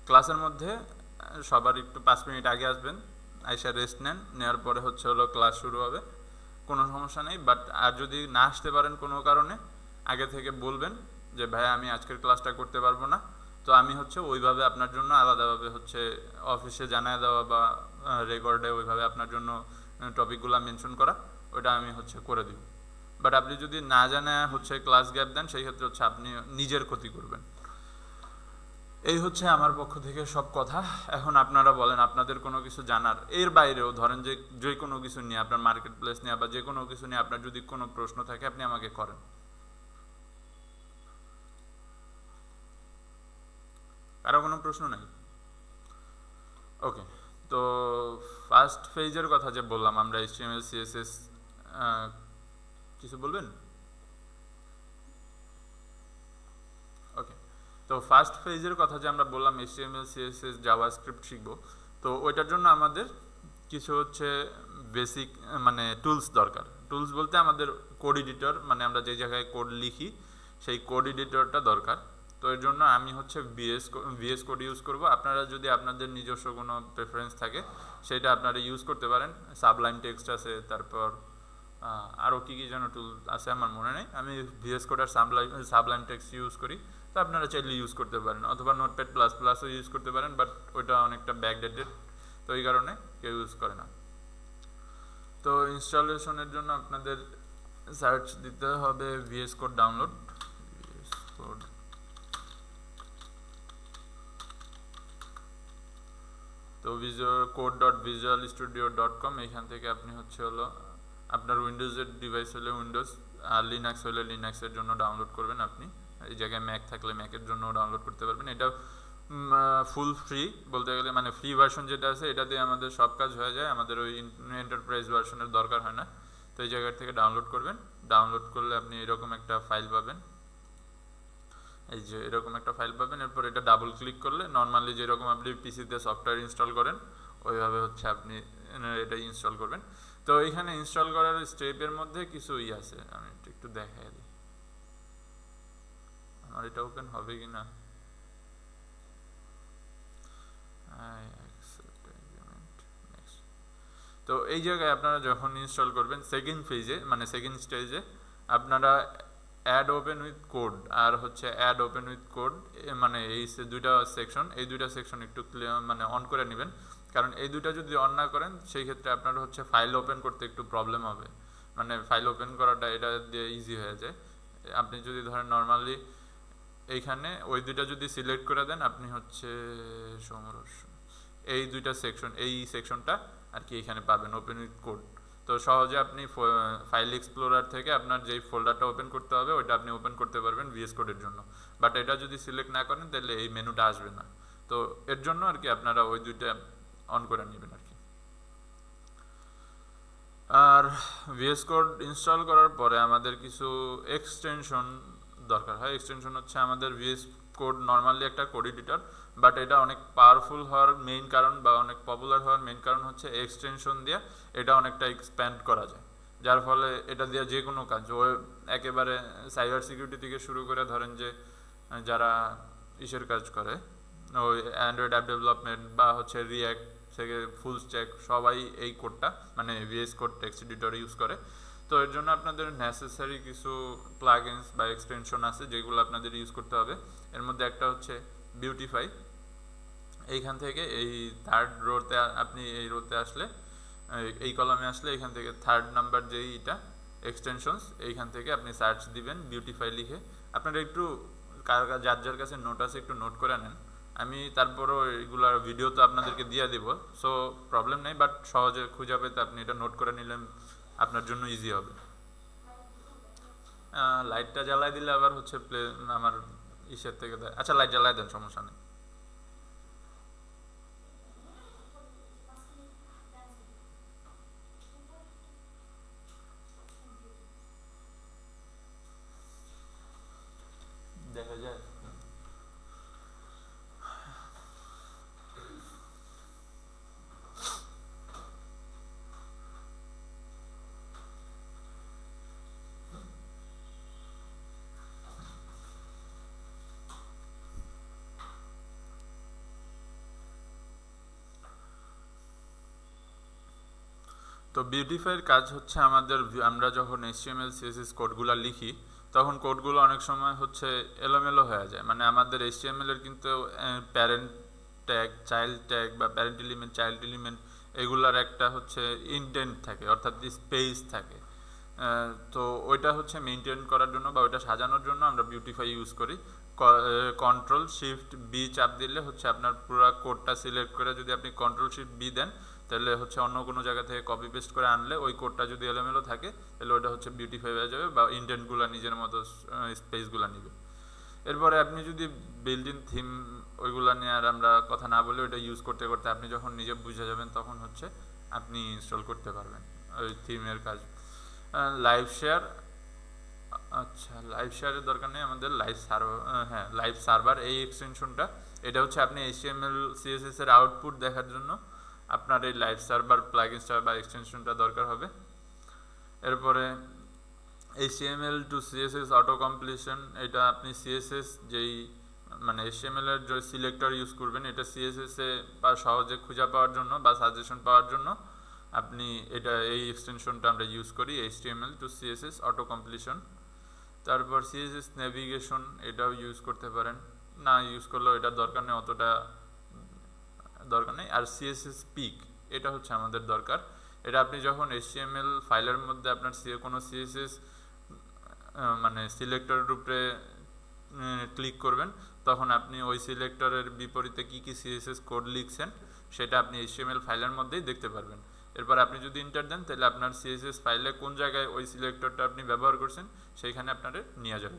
ক্লাসের মধ্যে সবার একটু 5 মিনিট আগে আসবেন, আইসা রেস্ট নেন, নেওয়ার পরে হচ্ছে হলো ক্লাস শুরু হবে, কোনো সমস্যা নেই। বাট আর যদি না আসতে পারেন কোনো কারণে, আগে থেকে বলবেন যে ভাই আমি আজকের ক্লাসটা করতে পারবো না, তো আমি হচ্ছে ওইভাবে আপনার জন্য আলাদাভাবে হচ্ছে অফিসে জানায় দেওয়া বা রেকর্ডে ওইভাবে আপনার জন্য টপিকগুলো মেনশন করা, ওইটা আমি হচ্ছে করে দিব। বাট আপনি যদি না জানায় হচ্ছে ক্লাস গ্যাপ দেন, সেই ক্ষেত্রে হচ্ছে আপনি নিজের ক্ষতি করবেন। এই হচ্ছে আমার পক্ষ থেকে সব কথা। এখন আপনারা বলেন আপনাদের কোনো কিছু জানার এর বাইরেও, ধরেন যে কোনো কিছু নিয়ে, আপনার মার্কেট প্লেস নিয়ে বা যে কোনো কিছু নিয়ে আপনার যদি কোনো প্রশ্ন থাকে আপনি আমাকে করেন। কারো কোনো প্রশ্ন নাই? ওকে, তো ফার্স্ট ফেজের কথা যে বললাম আমরা, HTML CSS, কিছু বলবেন? ওকে, তো ফার্স্ট ফেজের কথা যে আমরা বললাম HTML CSS জাভাস্ক্রিপ্ট শিখব, তো ওইটার জন্য আমাদের কিছু হচ্ছে বেসিক মানে টুলস দরকার। টুলস বলতে আমাদের কোড এডিটর, মানে আমরা যে জায়গায় কোড লিখি সেই কোড এডিটরটা দরকার। তো এর জন্য আমি হচ্ছে VS কোড ইউজ করব। আপনারা যদি আপনাদের নিজস্ব কোনো প্রেফারেন্স থাকে সেটা আপনারা ইউজ করতে পারেন। সাবলাইম টেক্সট আছে, তারপর আরও কী কী যেন টুল আছে আমার মনে নেই। আমি VS কোড আর সাবলাইম টেক্সট ইউজ করি, তো আপনারা চাইলে ইউজ করতে পারেন, অথবা নোটপ্যাড প্লাস প্লাসও ইউজ করতে পারেন, বাট ওইটা অনেকটা ব্যাকডেটেড, তো এই কারণে কেউ ইউজ করে না। তো ইনস্টলেশনের জন্য আপনাদের সার্চ দিতে হবে VS code download. VS code, তো code.visualstudio.com, এইখান থেকে আপনি হচ্ছে হলো আপনার উইন্ডোজের ডিভাইস হলে উইন্ডোজ, আর লিনাক্স হলে লিনাক্সের জন্য ডাউনলোড করবেন আপনি। এই জায়গায় ম্যাক থাকলে ম্যাকের জন্য ডাউনলোড করতে পারবেন। এটা ফুল ফ্রি বলতে গেলে, মানে ফ্রি ভার্সন যেটা আছে এটা দিয়ে আমাদের সব কাজ হয়ে যায়, আমাদের ওই এন্টারপ্রাইজ ভার্সনের দরকার হয় না। তো এই জায়গা থেকে ডাউনলোড করবেন। ডাউনলোড করলে আপনি এরকম একটা ফাইল পাবেন, এই যে এরকম একটা ফাইল পাবেন। এরপর এটা ডাবল ক্লিক করলে নর্মালি যেরকম আপনি পিসিতে সফটওয়্যার ইনস্টল করেন ওইভাবে হচ্ছে আপনি এটা ইনস্টল করবেন। তো এখানে ইনস্টল করার স্টেপের মধ্যে কিছু আছে, আমি একটু দেখাই দিই আমার এটা ওপেন হবে কি না। তো এই জায়গায় আপনারা যখন ইনস্টল করবেন সেকেন্ড ফেজে, মানে সেকেন্ড স্টেজে, আপনারা অ্যাড ওপেন উইথ কোড আর হচ্ছে অ্যাড ওপেন উইথ কোড, মানে এই দুইটা সেকশন, এই দুইটা সেকশন একটু মানে অন করে নেবেন। কারণ এই দুইটা যদি অন না করেন সেই ক্ষেত্রে আপনার হচ্ছে ফাইল ওপেন করতে একটু প্রবলেম হবে, মানে ফাইল ওপেন করাটা এটা দিয়ে ইজি হয়ে যায়। আপনি যদি ধরেন নর্মালি এইখানে ওই দুইটা যদি সিলেক্ট করে দেন, আপনি হচ্ছে এই দুইটা সেকশন, এই সেকশনটা আর কি এখানে পাবেন ওপেন উইথ কোড। তো সহজে আপনি ফাইল এক্সপ্লোরার থেকে আপনার যেই ফোল্ডারটা ওপেন করতে হবে ওইটা আপনি ওপেন করতে পারবেন VS কোডের জন্য। বাট এটা যদি সিলেক্ট না করেন তাহলে এই মেনুটা আসবে না। তো এর জন্য আর কি আপনারা ওই দুইটা অন করে নেবেন আর কি। আর VS কোড ইনস্টল করার পরে আমাদের কিছু এক্সটেনশন দরকার হয়। এক্সটেনশন হচ্ছে আমাদের VS কোড নর্মালি একটা কোড এডিটর, বাট এটা অনেক পাওয়ারফুল হওয়ার মেইন কারণ বা অনেক পপুলার হওয়ার মেইন কারণ হচ্ছে এক্সটেনশন দিয়ে এটা অনেকটা এক্সপ্যান্ড করা যায়, যার ফলে এটা দিয়ে যে কোনো কাজ একেবারে সাইবার সিকিউরিটি থেকে শুরু করে ধরেন যে যারা ইসের কাজ করে ওই অ্যান্ড্রয়েড অ্যাপ ডেভেলপমেন্ট বা হচ্ছে রিঅ্যাক্ট থেকে ফুল স্ট্যাক সবাই এই কোডটা মানে VS code text editor use করে। তো এর জন্য আপনাদের নেসেসারি কিছু প্লাগইনস বা এক্সটেনশন আছে যেগুলো আপনাদের ইউজ করতে হবে। এর মধ্যে একটা হচ্ছে বিউটিফাই। এইখান থেকে এই থার্ড রোতে আপনি এই রোতে আসলে, এই কলামে আসলে এখান থেকে থার্ড নাম্বার যেই এটা এক্সটেনশনস, এইখান থেকে আপনি সার্চ দিবেন বিউটিফাই লিখে। আপনারা একটু যার যার কাছে নোট আছে একটু নোট করে নেন, আমি তারপরও এগুলার ভিডিও তো আপনাদেরকে দিয়ে দিব, সো প্রবলেম নেই, বাট সহজে খুঁজে পেতে আপনি এটা নোট করে নিলেন আপনার জন্য ইজি হবে। লাইটটা জ্বালাই দিলে আবার হচ্ছে আমার ইসের থেকে দেয়। আচ্ছা লাইট জ্বালাই দেন, সমস্যা নেই। দেখা যায় তো বিউটিফাইয়ের কাজ হচ্ছে আমাদের, আমরা যখন HTML CSS কোডগুলো লিখি তখন কোডগুলো অনেক সময় হচ্ছে এলোমেলো হয়ে যায়, মানে আমাদের HTML এর কিন্তু প্যারেন্ট ট্যাগ, চাইল্ড ট্যাগ বা প্যারেন্ট এলিমেন্ট, চাইল্ড এলিমেন্ট এগুলার একটা হচ্ছে ইনডেন্ট থাকে, অর্থাৎ স্পেস থাকে। তো ওইটা হচ্ছে মেনটেন করার জন্য বা ওইটা সাজানোর জন্য আমরা বিউটিফাই ইউজ করি। কন্ট্রোল শিফট বি চাপ দিলে হচ্ছে আপনার পুরো কোডটা সিলেক্ট করে যদি আপনি কন্ট্রোল শিফট বি দেন তাহলে হচ্ছে অন্য কোনো জায়গা থেকে কপি পেস্ট করে আনলে ওই কোডটা যদি এলোমেলো থাকে তাহলে ওটা হচ্ছে বিউটিফাই হয়ে যাবে বা ইন্ডেন্টগুলো নিজের মতো স্পেসগুলো নেবে। এরপরে আপনি যদি বিল্ট ইন থিম ওইগুলো নিয়ে আর আমরা কথা না বলে ওইটা ইউজ করতে করতে আপনি যখন নিজে বুঝে যাবেন তখন হচ্ছে আপনি ইনস্টল করতে পারবেন ওই থিমের কাজ। লাইভ শেয়ার, আচ্ছা লাইভ শেয়ারের দরকার নেই আমাদের, লাইভ সার্ভার, হ্যাঁ লাইভ সার্ভার এই এক্সটেনশনটা এটা হচ্ছে আপনি HTML CSS এর আউটপুট দেখার জন্য আপনার এই লাইভ সার্ভার প্লাগইনসটা বা এক্সটেনশনটা দরকার হবে। এরপরে HTML to CSS auto completion, এটা আপনি CSS যেই মানে HTML এর যে সিলেক্টর ইউজ করবেন এটা CSS এ বা সহজে খুঁজে পাওয়ার জন্য বা সাজেশন পাওয়ার জন্য আপনি এটা এই এক্সটেনশনটা আমরা ইউজ করি HTML to CSS auto completion. তারপর CSS নেভিগেশন এটাও ইউজ করতে পারেন, না ইউজ করলেও এটার দরকার নেই, অতটা দরকার নেই। আর CSS পিক এটা হচ্ছে আমাদের দরকার, এটা আপনি যখন HTML ফাইলের মধ্যে আপনার কোনো CSS মানে সিলেক্টরের উপরে ক্লিক করবেন তখন আপনি ওই সিলেক্টরের বিপরীতে কি কি CSS কোড লিখছেন সেটা আপনি HTML ফাইলের মধ্যেই দেখতে পারবেন। এরপর আপনি যদি এন্টার দেন তাহলে আপনার CSS ফাইলে কোন জায়গায় ওই সিলেক্টরটা আপনি ব্যবহার করছেন সেইখানে আপনারে নিয়ে যাবে।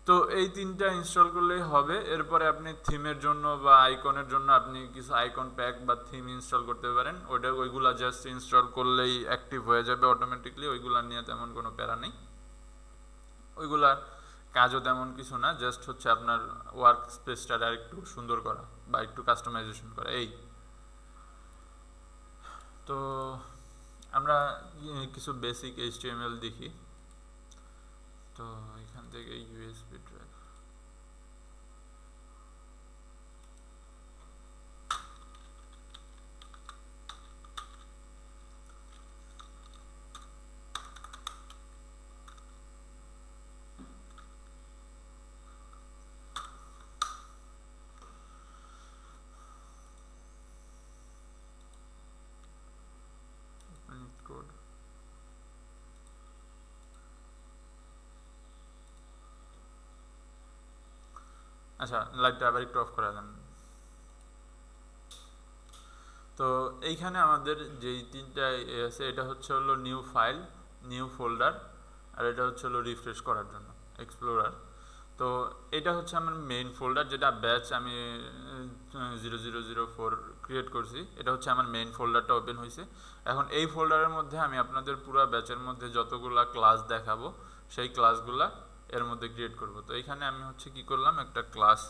তো এই তিনটা ইনস্টল করলেই হবে। এরপরে আপনি থিমের জন্য বা আইকনের জন্য আপনি কিছু আইকন প্যাক বা থিম ইনস্টল করতে পারেন, ওইগুলা জাস্ট ইনস্টল করলেই অ্যাক্টিভ হয়ে যাবে অটোমেটিকলি, ওইগুলা নিয়ে তেমন কোনো প্যারা নেই, ওইগুলার কাজও তেমন কিছু না, জাস্ট হচ্ছে আপনার ওয়ার্ক স্পেসটা আর একটু সুন্দর করা বা একটু কাস্টমাইজেশন করা এই। তো আমরা কিছু বেসিক HTML দেখি। তো এখান থেকে USB ড্রাইভ, কোড, আচ্ছা লাইটটা আবার একটু অফ করে দেন। তো এইখানে আমাদের যেই তিনটা আছে এটা হচ্ছে হলো নিউ ফাইল, নিউ ফোল্ডার, আর এটা হচ্ছে হলো রিফ্রেশ করার জন্য এক্সপ্লোরার। তো এটা হচ্ছে আমার মেইন ফোল্ডার যেটা ব্যাচ আমি 0004 ক্রিয়েট করছি, এটা হচ্ছে আমার মেইন ফোল্ডারটা ওপেন হয়েছে। এখন এই ফোল্ডারের মধ্যে আমি আপনাদের পুরো ব্যাচের মধ্যে যতগুলা ক্লাস দেখাবো সেই ক্লাসগুলা এর মধ্যে ক্রিয়েট করব। তো এখানে আমি হচ্ছে কি করলাম, একটা ক্লাস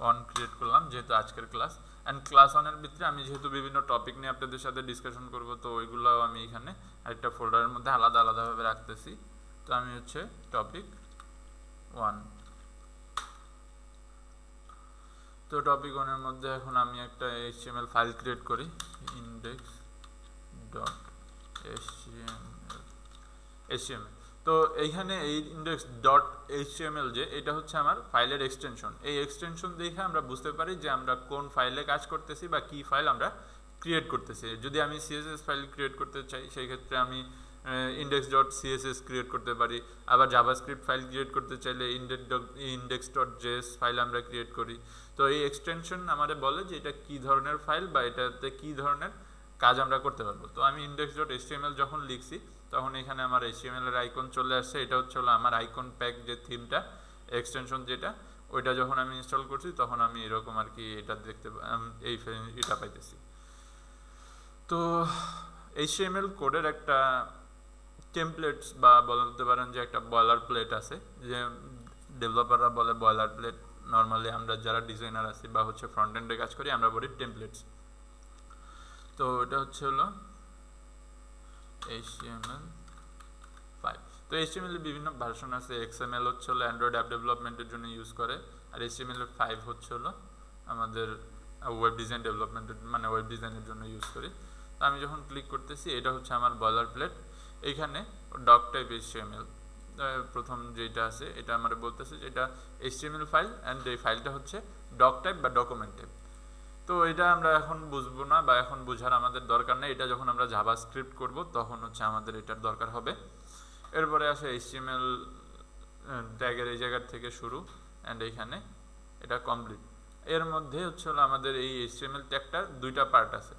1 ক্রিয়েট করলাম যেহেতু আজকের ক্লাস, অ্যান্ড ক্লাস 1 এর ভিতরে আমি যেহেতু বিভিন্ন টপিক নিয়ে আপনাদের সাথে ডিসকাশন করব তো ওইগুলোও আমি এখানে একটা ফোল্ডারের মধ্যে আলাদা আলাদাভাবে রাখতেছি। তো আমি হচ্ছে টপিক 1, তো টপিক 1 এর মধ্যে এখন আমি একটা HTML ফাইল ক্রিয়েট করি index.html। তো এইখানে এই index.html যে এটা হচ্ছে আমার ফাইলের এক্সটেনশন, এই এক্সটেনশন দেখে আমরা বুঝতে পারি যে আমরা কোন ফাইলে কাজ করতেছি বা কি ফাইল আমরা ক্রিয়েট করতেছি। যদি আমি CSS ফাইল ক্রিয়েট করতে চাই সেই ক্ষেত্রে আমি index.css ক্রিয়েট করতে পারি, আবার জাভাস্ক্রিপ্ট ফাইল ক্রিয়েট করতে চাইলে index.js ফাইল আমরা ক্রিয়েট করি। তো এই এক্সটেনশন আমাদের বলে যে এটা কি ধরনের ফাইল বা এটাতে কি ধরনের কাজ আমরা করতে পারবো। তো আমি index.html যখন লিখছি তখন এখানে আমার HTML এর আইকন চলে আসছে, এটা হচ্ছে হলো আমার আইকন প্যাক যে থিমটা এক্সটেনশন যেটা, ওইটা যখন আমি ইনস্টল করছি তখন আমি এরকম আর কি এটা দেখতে এটা পাইতেছি। তো HTML কোডের একটা টেমপ্লেটস বা বলতে পারেন যে একটা বয়লার প্লেট আছে, যে ডেভেলপাররা বলে বয়লার প্লেট, নর্মালি আমরা যারা ডিজাইনার আছি বা হচ্ছে ফ্রন্ট এন্ডে কাজ করি আমরা বলি টেমপ্লেটস। তো এটা হচ্ছে হলো HTML5। তো HTML এর বিভিন্ন ভার্সন আছে, XML হচ্ছে হলো অ্যান্ড্রয়েড অ্যাপ ডেভেলপমেন্টের জন্য ইউজ করে, আর HTML5 হচ্ছে হলো আমাদের ওয়েব ডিজাইন ডেভেলপমেন্টের মানে ওয়েব ডিজাইনের জন্য ইউজ করি। তো আমি যখন ক্লিক করতেছি এটা হচ্ছে আমার বয়লার প্লেট, এইখানে ডক টাইপ HTML প্রথম যেটা আছে এটা আমার বলতেছে যে এটা HTML ফাইল অ্যান্ড এই ফাইলটা হচ্ছে ডক টাইপ বা ডকুমেন্ট টাইপ। তো এটা আমরা এখন বুঝবো না বা এখন বোঝার আমাদের দরকার নেই, এটা যখন আমরা জাভাস্ক্রিপ্ট করব তখন হচ্ছে আমাদের এটার দরকার হবে। এরপরে আসে HTML ট্যাগের এই জায়গা থেকে শুরু অ্যান্ড এইখানে এটা কমপ্লিট। এর মধ্যে হচ্ছে হলো আমাদের এই HTML ট্যাগটার দুইটা পার্ট আছে,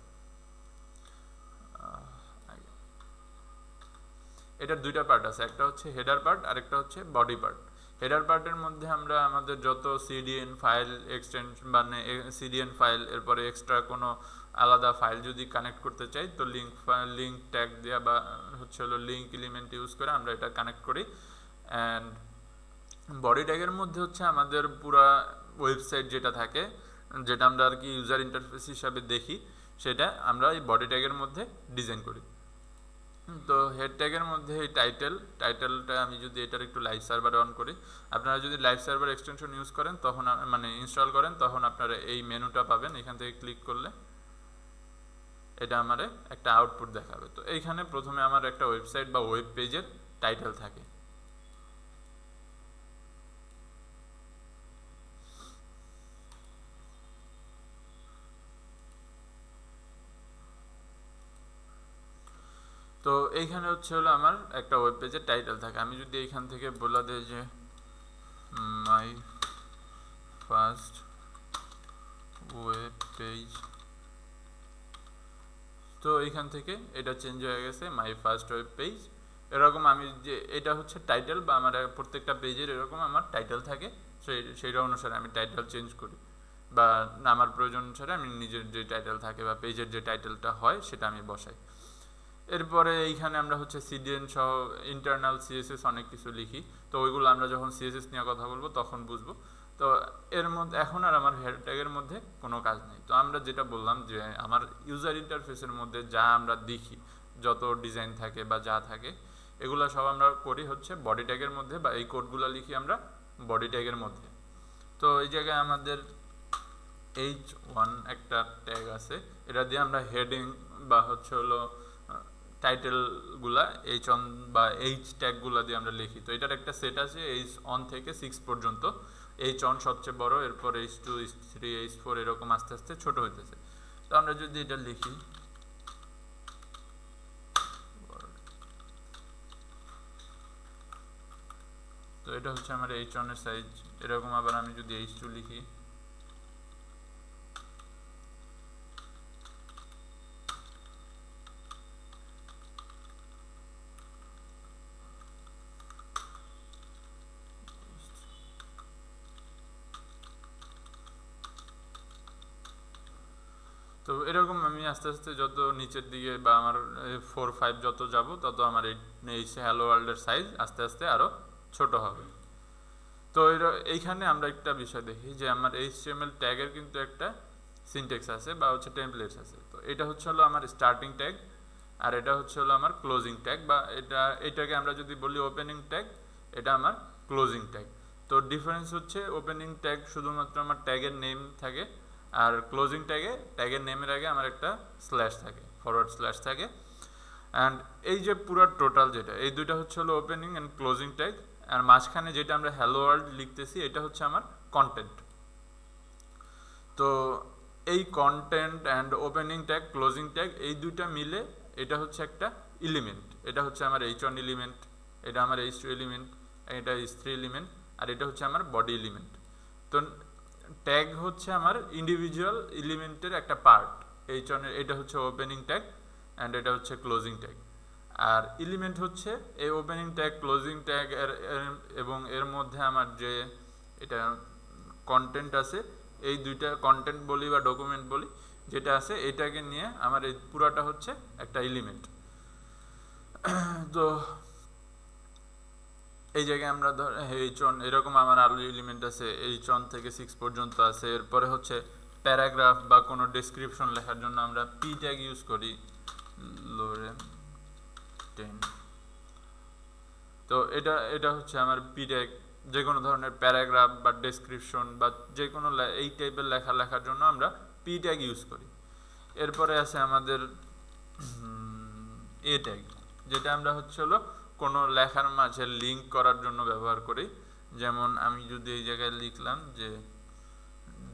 এটার দুইটা পার্ট আছে, একটা হচ্ছে হেডার পার্ট আর একটা হচ্ছে বডি পার্ট। হেডার পার্টের মধ্যে আমরা আমাদের যত সিডিএন ফাইল এক্সটেনশন মানে সিডিএন ফাইল, এরপরে এক্সট্রা কোনো আলাদা ফাইল যদি কানেক্ট করতে চাই তো লিঙ্ক ট্যাগ দেওয়া বা হচ্ছে হলো লিঙ্ক এলিমেন্ট ইউজ করে আমরা এটা কানেক্ট করি। অ্যান্ড বডি ট্যাগের মধ্যে হচ্ছে আমাদের পুরা ওয়েবসাইট যেটা থাকে, যেটা আমরা আর কি ইউজার ইন্টারফেস হিসাবে দেখি, সেটা আমরা এই বডি ট্যাগের মধ্যে ডিজাইন করি। তো হেড ট্যাগের মধ্যে এই টাইটেলটা আমি যদি এটার একটু লাইভ সার্ভার অন করি, আপনারা যদি লাইভ সার্ভার এক্সটেনশন ইউজ করেন তখন মানে ইনস্টল করেন তখন আপনারা এই মেনুটা পাবেন। এখান থেকে ক্লিক করলে এটা আমারে একটা আউটপুট দেখাবে। তো এইখানে প্রথমে আমার একটা ওয়েবসাইট বা ওয়েব পেজের টাইটেল থাকে। তো এইখানে হচ্ছে হলো আমার একটা ওয়েব পেজের টাইটেল থাকে। আমি যদি এইখান থেকে বলে দিই যে মাই ফার্স্ট ওয়েব পেজ, তো এইখান থেকে এটা চেঞ্জ হয়ে গেছে মাই ফার্স্ট ওয়েব পেজ। এরকম আমি যে এটা হচ্ছে টাইটেল বা আমার প্রত্যেকটা পেজের এরকম আমার টাইটেল থাকে, সেইটা অনুসারে আমি টাইটেল চেঞ্জ করি বা আমার প্রয়োজন অনুসারে আমি নিজের যে টাইটেল থাকে বা পেজের যে টাইটেলটা হয় সেটা আমি বসাই। এরপরে এইখানে আমরা হচ্ছে সিডিএন সহ ইন্টারনাল সিএসএস অনেক কিছু লিখি, তো ওইগুলো আমরা যখন সিএসএস নিয়ে কথা বলবো তখন বুঝবো। তো এর মধ্যে এখন আর আমার হেড ট্যাগের মধ্যে কোনো কাজ নেই। তো আমরা যেটা বললাম যে আমার ইউজার ইন্টারফেসের মধ্যে যা আমরা দেখি, যত ডিজাইন থাকে বা যা থাকে, এগুলো সব আমরা করি হচ্ছে বডি ট্যাগের মধ্যে, বা এই কোডগুলো লিখি আমরা বডি ট্যাগের মধ্যে। তো এই জায়গায় আমাদের H1 একটা ট্যাগ আছে, এটা দিয়ে আমরা হেডিং বা হচ্ছে হলো টাইটেলগুলা H1 বা H ট্যাগগুলা দিয়ে আমরা লিখি। তো এটার একটা সেট আছে H1 থেকে 6 পর্যন্ত। H1 সবচেয়ে বড়, এরপর H2 H3 H4 এরকম আস্তে আস্তে ছোট হইতেছে। তো আমরা যদি এটা লিখি তো এটা হচ্ছে আমার H1 এর সাইজ। এরকম আবার আমি যদি H2 লিখি তো এরকম আমি আস্তে আস্তে যত নিচের দিকে বা আমার 4-5 যত যাব তত আমার এই হ্যালো ওয়ার্ল্ডের সাইজ আস্তে আস্তে আরও ছোট হবে। তো এইখানে আমরা একটা বিষয় দেখি যে আমার HTML ট্যাগের কিন্তু একটা সিনট্যাক্স আছে বা হচ্ছে টেমপ্লেটস আছে। তো এটা হচ্ছে হলো আমার স্টার্টিং ট্যাগ আর এটা হচ্ছে হলো আমার ক্লোজিং ট্যাগ, বা এটাকে আমরা যদি বলি ওপেনিং ট্যাগ, এটা আমার ক্লোজিং ট্যাগ। তো ডিফারেন্স হচ্ছে ওপেনিং ট্যাগ শুধুমাত্র আমার ট্যাগের নেম থাকে, আর ক্লোজিং ট্যাগের নেমের আগে আমার একটা স্ল্যাশ থাকে, ফরওয়ার্ড স্ল্যাশ থাকে। অ্যান্ড এই যে পুরো টোটাল যেটা, এই দুইটা হচ্ছে হলো ওপেনিং অ্যান্ড ক্লোজিং ট্যাগ, আর মাঝখানে যেটা আমরা হ্যালো ওয়ার্ল্ড লিখতেছি এটা হচ্ছে আমার কন্টেন্ট। তো এই content and opening tag closing tag এই দুইটা মিলে এটা হচ্ছে একটা এলিমেন্ট। এটা হচ্ছে আমার H1 এলিমেন্ট, এটা আমার H2 এলিমেন্ট, এটা H3 এলিমেন্ট, আর এটা হচ্ছে আমার বডি এলিমেন্ট। তো ট্যাগ হচ্ছে আমার ইন্ডিভিজুয়াল এলিমেন্টের একটা পার্ট। H1 এটা হচ্ছে ওপেনিং ট্যাগ অ্যান্ড এটা হচ্ছে ক্লোজিং ট্যাগ। আর এলিমেন্ট হচ্ছে এই ওপেনিং ট্যাগ ক্লোজিং ট্যাগ এবং এর মধ্যে আমার যে এটা কন্টেন্ট আছে, এই দুইটা কন্টেন্ট বলি বা ডকুমেন্ট বলি যেটা আছে, এটাকে নিয়ে আমার এই পুরাটা হচ্ছে একটা এলিমেন্ট। তো এই জায়গায় আমরা ধর H1 এরকম আমার আরো এলিমেন্ট আছে, H1 থেকে 6 পর্যন্ত আছে। এরপরে হচ্ছে প্যারাগ্রাফ বা কোনো ডেসক্রিপশন লেখার জন্য আমরা P ট্যাগ ইউজ করি, লোরেন 10। তো এটা হচ্ছে আমার P ট্যাগ, যে কোনো ধরনের প্যারাগ্রাফ বা ডেসক্রিপশন বা যে কোনো এই টাইপের লেখার জন্য আমরা P ট্যাগ ইউজ করি। এরপরে আছে আমাদের A ট্যাগ, যেটা আমরা হচ্ছে হলো কোনো লেখার মাঝে লিঙ্ক করার জন্য ব্যবহার করি। যেমন আমি যদি এই জায়গায় লিখলাম যে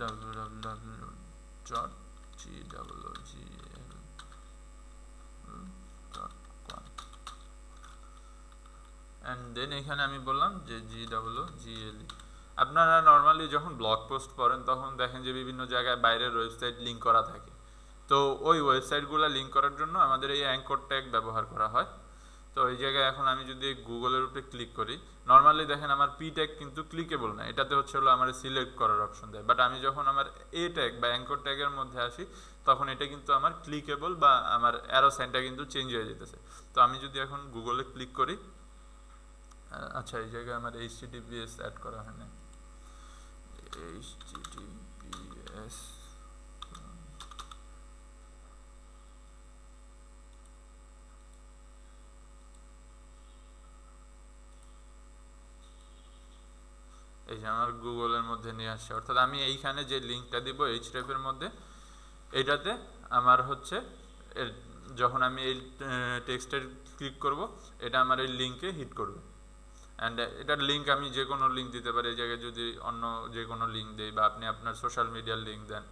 www.gwogl.com, অ্যান্ড দেন এখানে আমি বললাম যে GWGLE। আপনারা নর্মালি যখন ব্লগ পোস্ট করেন তখন দেখেন যে বিভিন্ন জায়গায় বাইরের ওয়েবসাইট লিঙ্ক করা থাকে, তো ওই ওয়েবসাইটগুলো লিঙ্ক করার জন্য আমাদের এই অ্যাঙ্কর ট্যাগ ব্যবহার করা হয়। তো এই জায়গায় এখন আমি যদি গুগলের উপরে ক্লিক করি, নর্মালি দেখেন আমার পি ট্যাগ কিন্তু ক্লিকেবল না, এটাতে হচ্ছে হলো আমার সিলেক্ট করার অপশন দেয়, বাট আমি যখন আমার এ ট্যাগ বা অ্যাঙ্কর ট্যাগের মধ্যে আসি তখন এটা কিন্তু আমার ক্লিকেবল বা আমার অ্যারো সাইনটা কিন্তু চেঞ্জ হয়ে যেতেছে। তো আমি যদি এখন গুগলে ক্লিক করি, আচ্ছা এই জায়গায় আমার HTTPS অ্যাড করা হয় না, HTTPS এই যে আমার গুগলের মধ্যে নিয়ে আসছে, অর্থাৎ আমি এইখানে যে লিঙ্কটা দিব href এর মধ্যে, এটাতে আমার হচ্ছে যখন আমি এই টেক্সটের ক্লিক করব এটা আমার এই লিঙ্কে হিট করবে। অ্যান্ড এটার লিঙ্ক আমি যে কোনো লিঙ্ক দিতে পারি, এই জায়গায় যদি অন্য যে কোনো লিঙ্ক দিই বা আপনি আপনার সোশ্যাল মিডিয়ার লিঙ্ক দেন,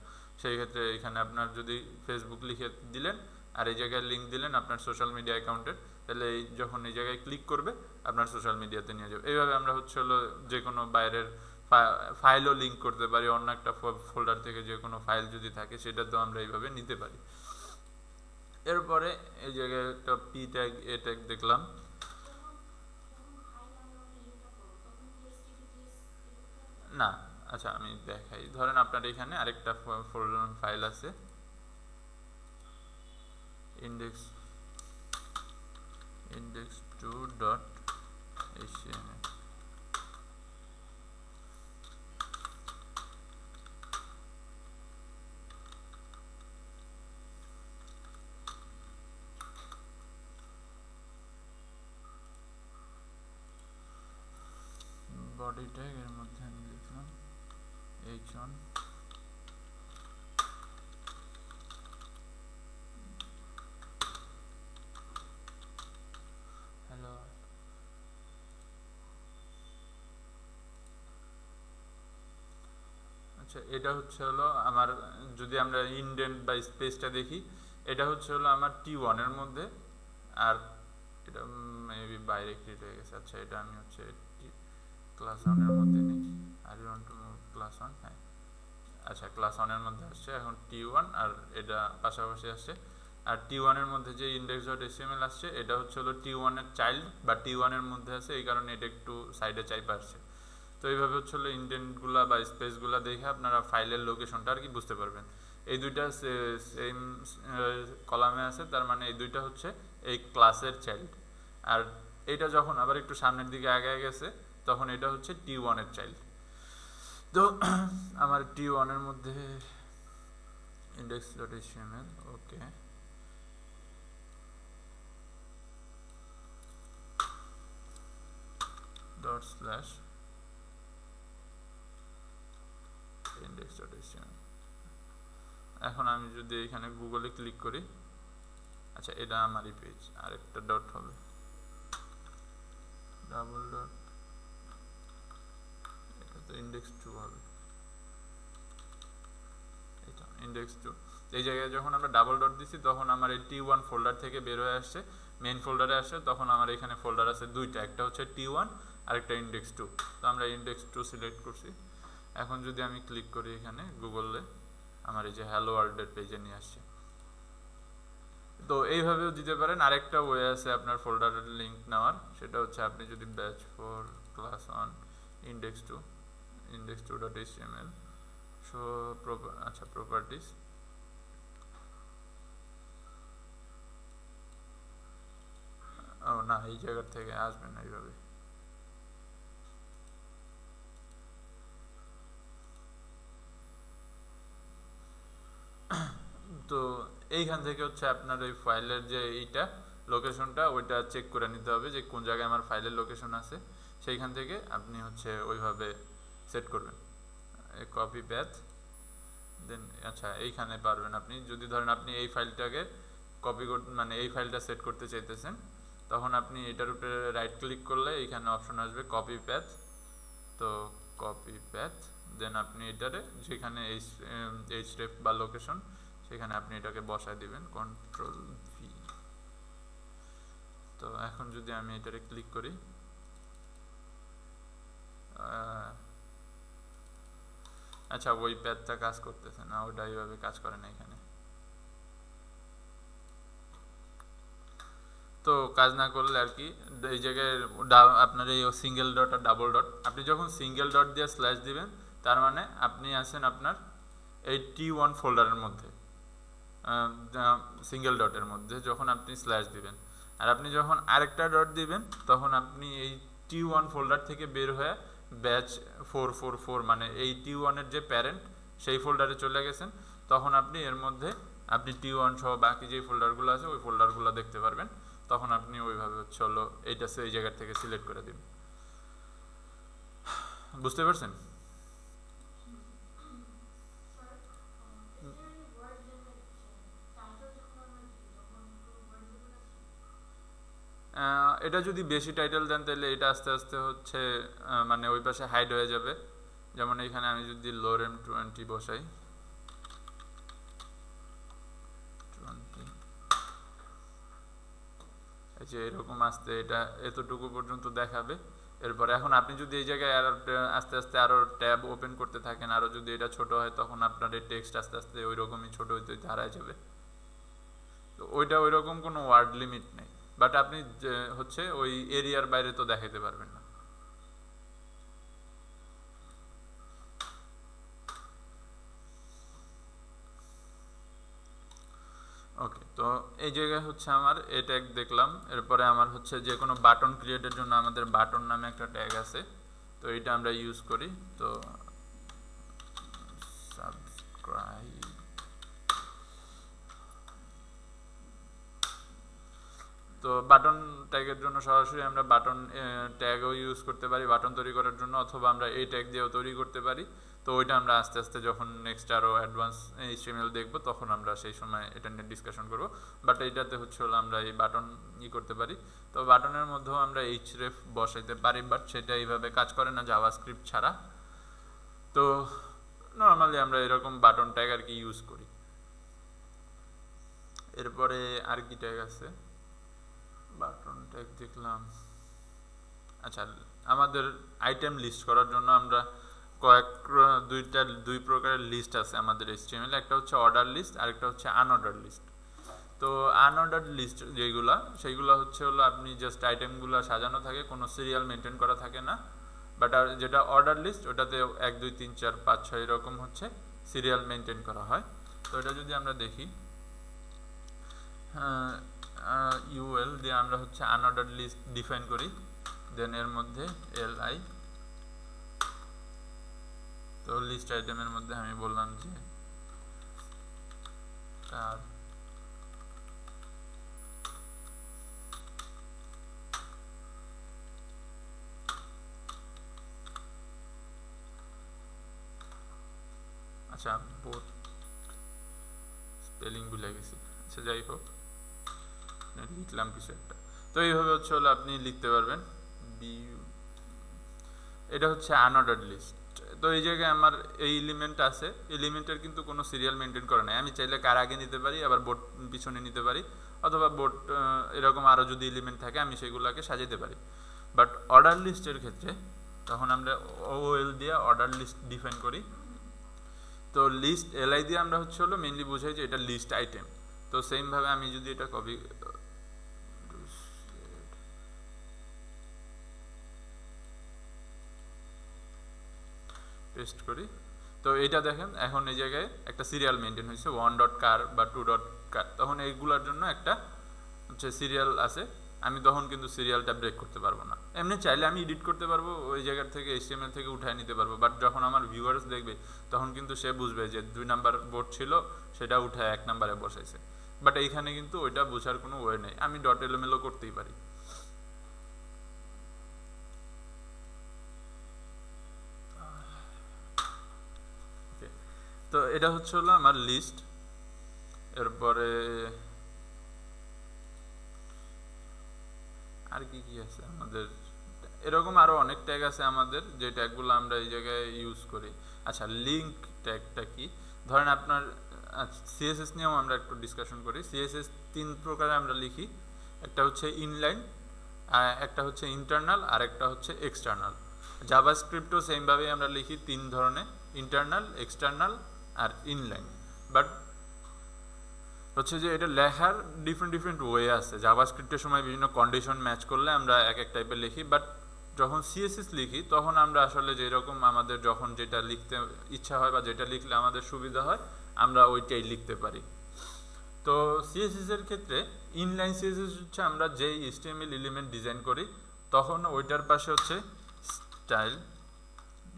সেই ক্ষেত্রে এখানে আপনার যদি ফেসবুক লিখে দিলেন আর এই জায়গায় লিঙ্ক দিলেন আপনার সোশ্যাল মিডিয়া অ্যাকাউন্টের, তাহলে এই যখন এই জায়গায় ক্লিক করবে আপনার সোশ্যাল মিডিয়াতে নিয়ে যাবে। এইভাবে আমরা হচ্ছে হলো যে কোনো বাইরের ফাইলও লিঙ্ক করতে পারি, অন্য একটা ফোল্ডার থেকে যে কোনো ফাইল যদি থাকে সেটা তো আমরা এইভাবে নিতে পারি। এরপরে এই জায়গায় একটা পি ট্যাগ এ ট্যাগ দেখলাম না। আচ্ছা আমি দেখাই, ধরেন আপনার এখানে আরেকটা ফাইল আছে index2.html, বডি ট্যাগ এর মধ্যে আমি লিখলাম h1 হ্যালো। আচ্ছা এটা হচ্ছে হলো আমার, যদি আমরা ইনডেন্ট বা স্পেসটা দেখি, এটা হচ্ছে হলো আমার T1 এর মধ্যে, আর এটা মেবি বাইরে ক্রিয়েট হয়ে গেছে। আচ্ছা এটা আমি হচ্ছে ক্লাস 1 এর মধ্যে নেই, আর you want to move class 1, হ্যাঁ আচ্ছা ক্লাস 1 এর মধ্যে আসছে এখন T1, আর এটা পাশাপাশি আসছে। আর T1 এর মধ্যে যে index.html আসছে এটা হচ্ছে হলো T1 এর চাইল্ড বা T1 এর মধ্যে আছে, এই কারণে এটা একটু সাইডে চাইপা আসছে। তো এইভাবে হচ্ছে হলো ইনডেন্টগুলা বা স্পেসগুলা দেখে আপনারা ফাইলের লোকেশনটা আর কি বুঝতে পারবেন। এই দুইটা সেম কলামে আছে, তার মানে এই দুইটা হচ্ছে এই ক্লাসের চাইল্ড, আর এটা যখন আবার একটু সামনের দিকে আগায় গেছে তখন এটা হচ্ছে T1 এর চাইল্ড। তো আমার T1 এর মধ্যে index.html, ওকে ./index.html। এখন আমি যদি এখানে গুগলে ক্লিক করি, আচ্ছা এটা আমারই পেজ, আরেকটা ডট হবে, ডাবল ডট, এটা তো index2 হবে, এটা index2। এই জায়গায় যখন আমরা ডাবল ডট দিছি তখন আমার এই T1 ফোল্ডার থেকে বের হয়ে আসছে, মেইন ফোল্ডারে আসছে, তখন আমার এখানে ফোল্ডার আছে দুইটা, একটা হচ্ছে T1 আর একটা index2। তো আমরা index2 সিলেক্ট করছি। এখন যদি আমি ক্লিক করি এখানে গুগলে, আমার এই যে হ্যালো ওয়ার্ল্ডের পেজে নিয়ে আসছে। তো এইভাবেও দিতে পারেন। আরেকটা ওয়ে আছে আপনার ফোল্ডারের লিঙ্ক নেওয়ার, সেটা হচ্ছে আপনি যদি ব্যাচ 4 ক্লাস 1 index2.html শো আচ্ছা প্রপার্টিস, ও না এই জায়গা থেকে আসবে না এইভাবে, তো এইখান থেকে হচ্ছে আপনার ওই ফাইলের যে এইটা লোকেশনটা ওইটা চেক করে নিতে হবে যে কোন জায়গায় আমার ফাইলের লোকেশন আছে, সেইখান থেকে আপনি হচ্ছে ওইভাবে সেট করবেন কপি প্যাথ দেন। আচ্ছা এইখানে পারবেন আপনি, যদি ধরেন আপনি এই ফাইলটাকে কপি করতে মানে এই ফাইলটা সেট করতে চাইতেছেন, তখন আপনি এটার উপরে রাইট ক্লিক করলে এইখানে অপশন আসবে কপি প্যাথ, তো কপি প্যাথ দেন আপনি এটারে যেখানে href বা লোকেশন সেখানে আপনি এটাকে বসায় দিবেন কন্ট্রোল ভি। তো এখন যদি আমি এটারে ক্লিক করি আচ্ছা ওই প্যাথটা কাজ করতেছে না, ওটা এইভাবে কাজ করে না এখানে। তো কাজ না করলে আর কি এই জায়গায় আপনার এই সিঙ্গেল ডট আর ডাবল ডট, আপনি যখন সিঙ্গেল ডট দিয়ে স্ল্যাশ দিবেন তার মানে আপনি আছেন আপনার এই T1 ফোল্ডারের মধ্যে, সিঙ্গেল ডটের মধ্যে যখন আপনি স্ল্যাশ দিবেন। আর আপনি যখন আরেকটা ডট দিবেন তখন আপনি এই T1 ফোল্ডার থেকে বের হয়ে ব্যাচ 444 মানে এই T1 এর যে প্যারেন্ট সেই ফোল্ডারে চলে গেছেন। তখন আপনি এর মধ্যে আপনি T1 সহ বাকি যে ফোল্ডারগুলো আছে ওই ফোল্ডারগুলো দেখতে পারবেন। তখন আপনি ওইভাবে হচ্ছে হলো এইটা এই জায়গা থেকে সিলেক্ট করে দিন। বুঝতে পারছেন? এটা যদি বেশি টাইটেল দেন তাহলে এটা আস্তে আস্তে হচ্ছে মানে ওই পাশে হাইড হয়ে যাবে। যেমন এখানে আমি যদি লোরেম 20 বসাই, 20 এই যে এরকম আসতে এটা এতটুকু পর্যন্ত দেখাবে। এরপরে এখন আপনি যদি এই জায়গায় আরো আস্তে আস্তে আরো ট্যাব ওপেন করতে থাকেন, আরো যদি এটা ছোট হয় তখন আপনার এই টেক্সট আস্তে আস্তে ওই রকমই ছোট হইতে হইতে হারায় যাবে। তো ওইটা ওই রকম কোনো ওয়ার্ড লিমিট নেই, বাট আপনি হচ্ছে ওই এরিয়ার বাইরে তো দেখাতে পারবেন না। ওকে, তো এই জায়গায় হচ্ছে আমার এই ট্যাগ দেখলাম। এরপরে আমার হচ্ছে যে কোনো বাটন ক্রিয়েটের জন্য আমাদের বাটন নামে একটা ট্যাগ আছে, তো এইটা আমরা ইউজ করি। তো সাবস্ক্রাইব, তো বাটন ট্যাগের জন্য সরাসরি আমরা বাটন ট্যাগও ইউজ করতে পারি বাটন তৈরি করার জন্য, অথবা আমরা এই ট্যাগ দিয়েও তৈরি করতে পারি। তো ওইটা আমরা আস্তে আস্তে যখন নেক্সট আরও অ্যাডভান্স HTML দেখবো তখন আমরা সেই সময় এটা নিয়ে ডিসকাশন করব। বাট এইটাতে হচ্ছে হলো আমরা এই বাটন করতে পারি। তো বাটনের মধ্যেও আমরা href বসাইতে পারি, বাট সেটা এইভাবে কাজ করে না জাভাস্ক্রিপ্ট ছাড়া। তো নর্মালি আমরা এরকম বাটন ট্যাগ আর কি ইউজ করি। এরপরে আর কি ট্যাগ আছে, বাটন ট্যাগ দেখলাম। আচ্ছা, আমাদের আইটেম লিস্ট করার জন্য আমরা দুই প্রকারের লিস্ট আছে আমাদের HTML, একটা হচ্ছে অর্ডার লিস্ট আর একটা হচ্ছে আনঅর্ডার লিস্ট। তো আনঅর্ডার লিস্ট যেগুলা সেইগুলো হচ্ছে হলো আপনি জাস্ট আইটেমগুলো সাজানো থাকে, কোনো সিরিয়াল মেনটেন করা থাকে না। বাট আর যেটা অর্ডার লিস্ট ওটাতে 1 2 3 4 5 6 এরকম হচ্ছে সিরিয়াল মেনটেন করা হয়। তো এটা যদি আমরা দেখি UL দিয়ে আমরা হচ্ছে আনঅর্ডার লিস্ট ডিফাইন করি, দেন এর মধ্যে li, তো লিস্ট আইটেমের মধ্যে আমি বললাম যে তার আচ্ছা বোথ স্পেলিং ভুলে গেছি, আচ্ছা যাই হোক লিখলাম কিছু একটা। তো এইভাবে হচ্ছে হলো আপনি লিখতে পারবেন। এটা হচ্ছে আনঅর্ডার্ড লিস্ট। তো এই জায়গায় আমার এই এলিমেন্ট আছে, এলিমেন্টের কিন্তু কোনো সিরিয়াল মেনটেন করে নাই। আমি চাইলে কার আগে নিতে পারি, আবার বোর্ড পিছনে নিতে পারি, অথবা বোর্ড এরকম আরও যদি এলিমেন্ট থাকে আমি সেগুলোকে সাজাতে পারি। বাট অর্ডার লিস্টের ক্ষেত্রে তখন আমরা OL দিয়ে অর্ডার লিস্ট ডিফাইন করি। তো লিস্ট li দিয়ে আমরা হচ্ছে হলো মেনলি বোঝাই যে এটা লিস্ট আইটেম। তো সেমভাবে আমি যদি এটা কপি পেস্ট করি, তো এটা দেখেন এখন এই জায়গায় একটা সিরিয়াল মেনটেন হয়েছে 1.car বা 2.car। তখন এইগুলোর জন্য একটা হচ্ছে সিরিয়াল আছে, আমি তখন কিন্তু সিরিয়ালটা ব্রেক করতে পারবো না। এমনি চাইলে আমি এডিট করতে পারবো, ওই জায়গার থেকে HTML থেকে উঠায় নিতে পারবো, বাট যখন আমার ভিউয়ার্স দেখবে তখন কিন্তু সে বুঝবে যে 2 নাম্বার বোর্ড ছিল সেটা উঠায় 1 নাম্বারে বসাইছে। বাট এইখানে কিন্তু ওইটা বোঝার কোনো ওয়ে নেই, আমি ডট এলোমেলো করতেই পারি। তো এটা হচ্ছে হলো আমার লিস্ট। এরপরে আর কি কি আছে আমাদের, এরকম আরো অনেক ট্যাগ আছে আমাদের যে ট্যাগগুলো আমরা এই জায়গায় ইউজ করি। আচ্ছা, লিঙ্ক ট্যাগটা কি? ধরেন আপনার CSS নিয়েও আমরা একটু ডিসকাশন করি। CSS 3 প্রকারে আমরা লিখি, একটা হচ্ছে ইনলাইন, একটা হচ্ছে ইন্টারনাল, আর একটা হচ্ছে এক্সটার্নাল। জাভাস্ক্রিপ্টও সেমভাবেই আমরা লিখি 3 ধরনের, ইন্টারনাল, এক্সটার্নাল আর ইনলাইন। বাট হচ্ছে যে এটা লেখার ডিফারেন্ট ওয়ে আছে। জাভাস্ক্রিপ্টের সময় বিভিন্ন কন্ডিশন ম্যাচ করলে আমরা এক এক টাইপের লিখি, বাট যখন সিএসএস লিখি তখন আমরা আসলে যেরকম আমাদের যখন যেটা লিখতে ইচ্ছা হয় বা যেটা লিখলে আমাদের সুবিধা হয় আমরা ওইটাই লিখতে পারি। তো সিএসএস এর ক্ষেত্রে ইনলাইন সিএসএস হচ্ছে আমরা যেই এইচটিএমএল এলিমেন্ট ডিজাইন করি তখন ওইটার পাশে হচ্ছে স্টাইল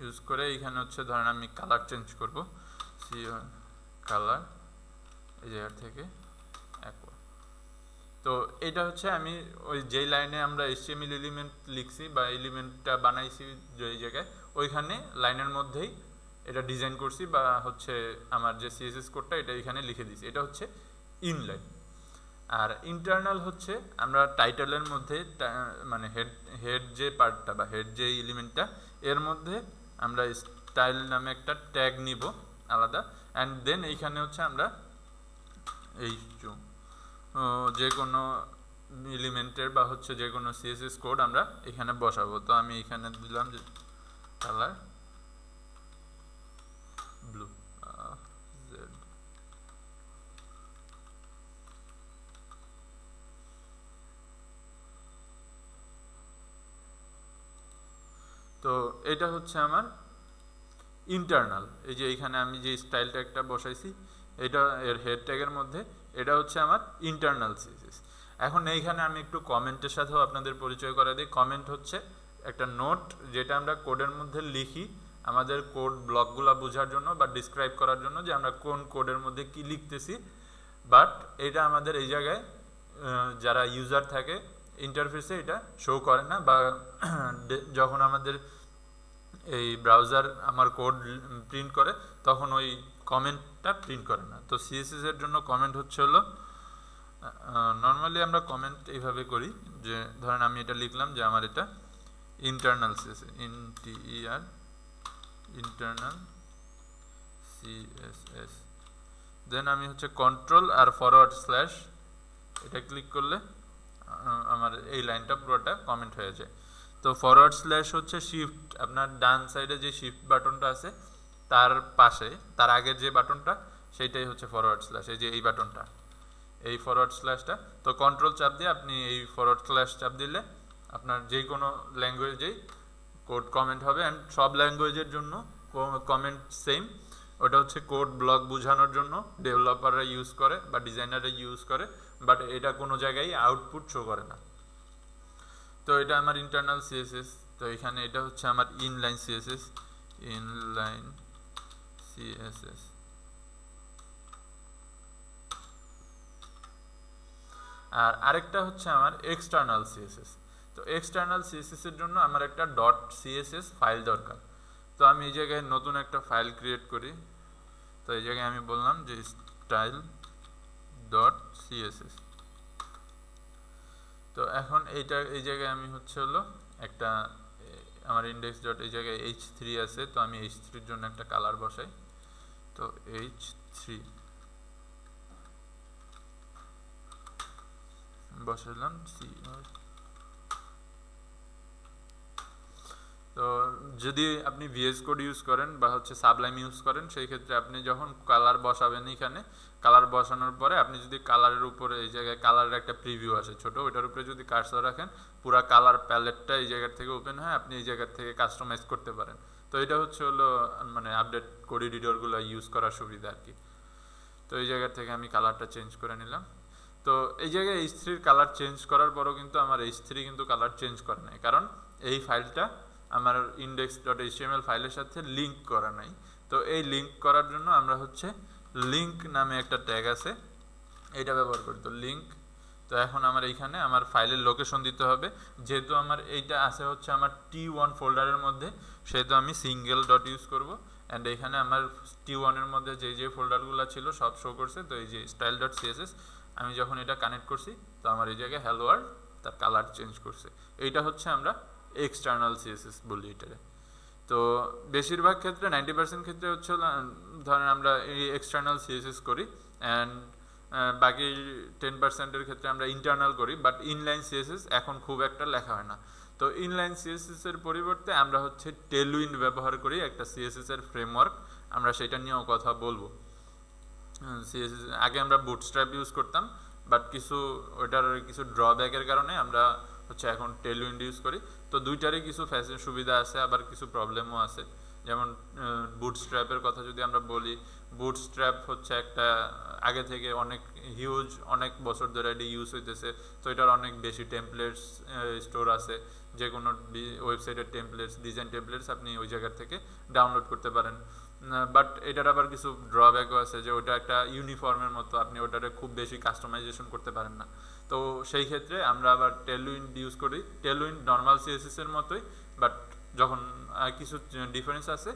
ইউজ করে এখানে হচ্ছে ধরেন আমি কালার চেঞ্জ করব, কালার এই জায়গা থেকে অ্যাকোয়া। তো এটা হচ্ছে আমি ওই যেই লাইনে আমরা এইচটিএমএল এলিমেন্ট লিখছি বা এলিমেন্টটা বানাইছি যেই জায়গায় ওইখানে লাইনের মধ্যেই এটা ডিজাইন করছি বা হচ্ছে আমার যে সিএসএস কোডটা এটা এখানে লিখে দিয়েছি, এটা হচ্ছে ইনলাইন। আর ইন্টারনাল হচ্ছে আমরা টাইটেলের মধ্যে মানে হেড যে পার্টটা বা হেড যে এলিমেন্টটা এর মধ্যে আমরা স্টাইল নামে একটা ট্যাগ নিব আলাদা, অ্যান্ড দেন এইখানে হচ্ছে আমরা এই যে কোনো এলিমেন্টের বা হচ্ছে যে কোনো সিএসএস কোড আমরা এখানে বসাবো। তো আমি এখানে দিলাম যে কালার ব্লু জেড। তো এটা হচ্ছে আমার ইন্টারনাল। এই যে এইখানে আমি যে স্টাইল ট্যাগটা বসাইছি এটা এর হেড ট্যাগের মধ্যে, এটা হচ্ছে আমার ইন্টারনাল সিএসএস। এখন এইখানে আমি একটু কমেন্টের সাথেও আপনাদের পরিচয় করে দিই। কমেন্ট হচ্ছে একটা নোট যেটা আমরা কোডের মধ্যে লিখি আমাদের কোড ব্লকগুলো বোঝার জন্য বা ডিসক্রাইব করার জন্য যে আমরা কোন কোডের মধ্যে কি লিখতেছি। বাট এটা আমাদের এই জায়গায় যারা ইউজার থাকে ইন্টারফেসে এটা শো করে না, বা যখন আমাদের এই ব্রাউজার আমার কোড প্রিন্ট করে তখন ওই কমেন্টটা প্রিন্ট করে না। তো সিএসএস এর জন্য কমেন্ট হচ্ছে হলো নর্মালি আমরা কমেন্ট এইভাবে করি যে ধরেন আমি এটা লিখলাম যে আমার এটা ইন্টারনাল সিএসএস, ইন্টারনাল সিএসএস, দেন আমি হচ্ছে কন্ট্রোল আর ফরওয়ার্ড স্ল্যাশ এটা ক্লিক করলে আমার এই লাইনটা পুরোটা কমেন্ট হয়ে যায়। তো ফরওয়ার্ড স্ল্যাশ হচ্ছে শিফট, আপনার ডান সাইডে যে শিফট বাটনটা আছে তার পাশে তার আগের যে বাটনটা সেইটাই হচ্ছে ফরওয়ার্ড স্ল্যাশ, এই যে এই বাটনটা এই ফরওয়ার্ড স্ল্যাশটা। তো কন্ট্রোল চাপ দিয়ে আপনি এই ফরওয়ার্ড স্ল্যাশ চাপ দিলে আপনার যে কোনো ল্যাঙ্গুয়েজেই কোড কমেন্ট হবে, অ্যান্ড সব ল্যাঙ্গুয়েজের জন্য কমেন্ট সেম। ওটা হচ্ছে কোড ব্লক বোঝানোর জন্য ডেভেলপাররা ইউজ করে বা ডিজাইনাররা ইউজ করে, বাট এটা কোনো জায়গায় আউটপুট শো করে না। তো এটা আমার ইন্টারনাল সিএসএস। তো এখানে এটা হচ্ছে আমার ইনলাইন সিএসএস, ইনলাইন সিএসএস। আর আরেকটা হচ্ছে আমার এক্সটার্নাল সিএসএস। তো এক্সটার্নাল সিএসএস এর জন্য আমার একটা ডট সিএসএস ফাইল দরকার। তো আমি এই জায়গায় নতুন একটা ফাইল ক্রিয়েট করি। তো এই জায়গায় আমি বললাম যে স্টাইল ডট সিএসএস। তো এখন এইটা এই জায়গায় আমি হচ্ছে হলো একটা আমার ইন্ডেক্স ডট এই জায়গায় h3 আছে, তো আমি h3 এর জন্য একটা কালার বসাই। তো h3 বসালাম। তো যদি আপনি ভিএস কোড ইউজ করেন বা হচ্ছে সাবলাইম ইউজ করেন সেই ক্ষেত্রে আপনি যখন কালার বসাবেন এখানে কালার বসানোর পরে আপনি যদি কালারের উপরে এই জায়গায় কালারের একটা প্রিভিউ আসে ছোট, ওইটার উপরে যদি কার্সর রাখেন পুরো কালার প্যালেটটা এই জায়গা থেকে ওপেন হয়, আপনি এই জায়গা থেকে কাস্টমাইজ করতে পারেন। তো এটা হচ্ছে হলো মানে আপডেট কোড এডিটরগুলো ইউজ করার সুবিধা আর কি। তো এই জায়গা থেকে আমি কালারটা চেঞ্জ করে নিলাম। তো এই জায়গায় h3 কালার চেঞ্জ করার পরও কিন্তু আমার h3 কিন্তু কালার চেঞ্জ করে নাই, কারণ এই ফাইলটা আমার index.html ফাইলের সাথে লিঙ্ক করা নাই। তো এই লিঙ্ক করার জন্য আমরা হচ্ছে লিঙ্ক নামে একটা ট্যাগ আছে এটা ব্যবহার করি। তো লিঙ্ক, তো এখন আমার এইখানে আমার ফাইলের লোকেশন দিতে হবে, যেহেতু আমার এইটা আছে হচ্ছে আমার t1 ফোল্ডারের মধ্যে সেহেতু আমি সিঙ্গেল ডট ইউজ করব, অ্যান্ড এখানে আমার t1 এর মধ্যে যে ফোল্ডারগুলো ছিল সব শো করছে। তো এই যে স্টাইল ডট সিএসএস আমি যখন এটা কানেক্ট করছি তো আমার এই জায়গায় হ্যালো ওয়ার্ল্ড তার কালার চেঞ্জ করছে। এইটা হচ্ছে আমরা এক্সটার্নাল সিএসএস বলি এটারে। তো বেশিরভাগ ক্ষেত্রে 90% ক্ষেত্রে হচ্ছে ধরেন আমরা এই এক্সটার্নাল সিএসএস করি, অ্যান্ড বাকি 10%-এর ক্ষেত্রে আমরা ইন্টারনাল করি, বাট ইনলাইন সিএসএস এখন খুব একটা লেখা হয় না। তো ইনলাইন সিএসএস এর পরিবর্তে আমরা হচ্ছে টেলউইন্ড ব্যবহার করি, একটা সিএসএস এর ফ্রেমওয়ার্ক, আমরা সেটা নিয়েও কথা বলবো। সিএসএস আগে আমরা বুটস্ট্র্যাপ ইউজ করতাম, বাট ওইটার কিছু ড্রব্যাকের কারণে আমরা হচ্ছে এখন টেলউইন্ড ইউজ করি। তো দুইটারই কিছু সুবিধা আছে, আবার কিছু প্রবলেমও আছে। যেমন বুটস্ট্র্যাপের কথা যদি আমরা বলি, বুটস্ট্র্যাপ হচ্ছে একটা আগে থেকে অনেক বছর ধরে এটি ইউজ হইতেছে। তো এটার অনেক বেশি টেমপ্লেটস স্টোর আছে, যে কোনো ওয়েবসাইটের টেমপ্লেটস, ডিজাইন টেমপ্লেটস আপনি ওই জায়গার থেকে ডাউনলোড করতে পারেন। বাট এটার আবার কিছু ড্রব্যাকও আছে, যে ওটা একটা ইউনিফর্মের মতো, আপনি ওটারে খুব বেশি কাস্টমাইজেশন করতে পারেন না। তো সেই ক্ষেত্রে আমরা আবার টেলউইন্ড ইউজ করি। টেলউইন্ড নর্মাল সিএসএস এর মতোই, বাট যখন কিছু ডিফারেন্স আছে,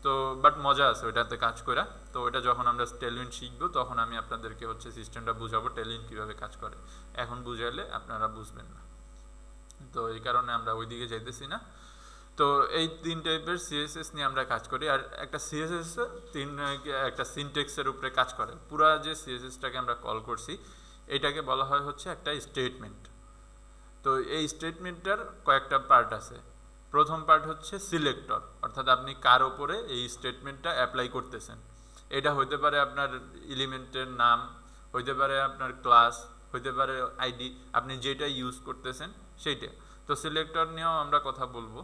তো বাট মজা আছে ওইটাতে কাজ করে। তো ওইটা যখন আমরা টেলউইন্ড শিখবো তখন আমি আপনাদেরকে হচ্ছে সিস্টেমটা বুঝাবো টেলউইন্ড কীভাবে কাজ করে। এখন বুঝাইলে আপনারা বুঝবেন না, তো এই কারণে আমরা ওইদিকে যাইতেছি না। তো এই 3 টাইপের সিএসএস নিয়ে আমরা কাজ করি। আর একটা সিএসএস একটা সিনট্যাক্সের উপরে কাজ করে। পুরা যে সিএসএসটাকে আমরা কল করছি এটাকে বলা হয় হচ্ছে একটা স্টেটমেন্ট। তো এই স্টেটমেন্টটার কয়েকটা পার্ট আছে। প্রথম পার্ট হচ্ছে সিলেক্টর, অর্থাৎ আপনি কার উপরে এই স্টেটমেন্টটা অ্যাপ্লাই করতেছেন। এটা হইতে পারে আপনার এলিমেন্টের নাম, হইতে পারে আপনার ক্লাস, হইতে পারে আইডি, আপনি যেটা ইউজ করতেছেন সেইটা। তো সিলেক্টর নিয়েও আমরা কথা বলবো।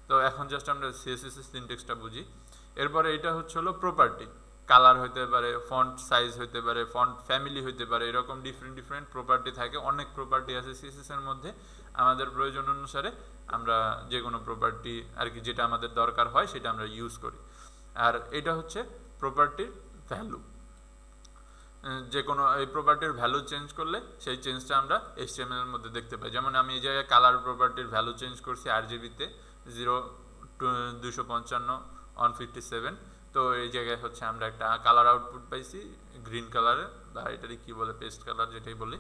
তো এখন জাস্ট আমরা সিএসএস এর সিনট্যাক্সটা বুঝি। এরপরে এটা হচ্ছে হলো প্রপার্টি, কালার হইতে পারে, ফন্ট সাইজ হইতে পারে, ফন্ট ফ্যামিলি হইতে পারে, এরকম ডিফারেন্ট প্রপার্টি থাকে। অনেক প্রপার্টি আছে সিএসএস এর মধ্যে। আমাদের প্রয়োজন অনুসারে আমরা যে কোনো প্রপার্টি আর কি, যেটা আমাদের দরকার হয় সেটা আমরা ইউজ করি। আর এটা হচ্ছে প্রপার্টির ভ্যালু। যে কোনো এই প্রপার্টির ভ্যালু চেঞ্জ করলে সেই চেঞ্জটা আমরা HTML এর মধ্যে দেখতে পাই। যেমন আমি এই জায়গায় কালার প্রপার্টির ভ্যালু চেঞ্জ করছি RGB-তে 0:255:157। তো এই জায়গায় হচ্ছে আমরা একটা কালার আউটপুট পাইছি গ্রিন কালারে, বা এটারই কি বলে, পেস্ট কালার যেটাই বলি।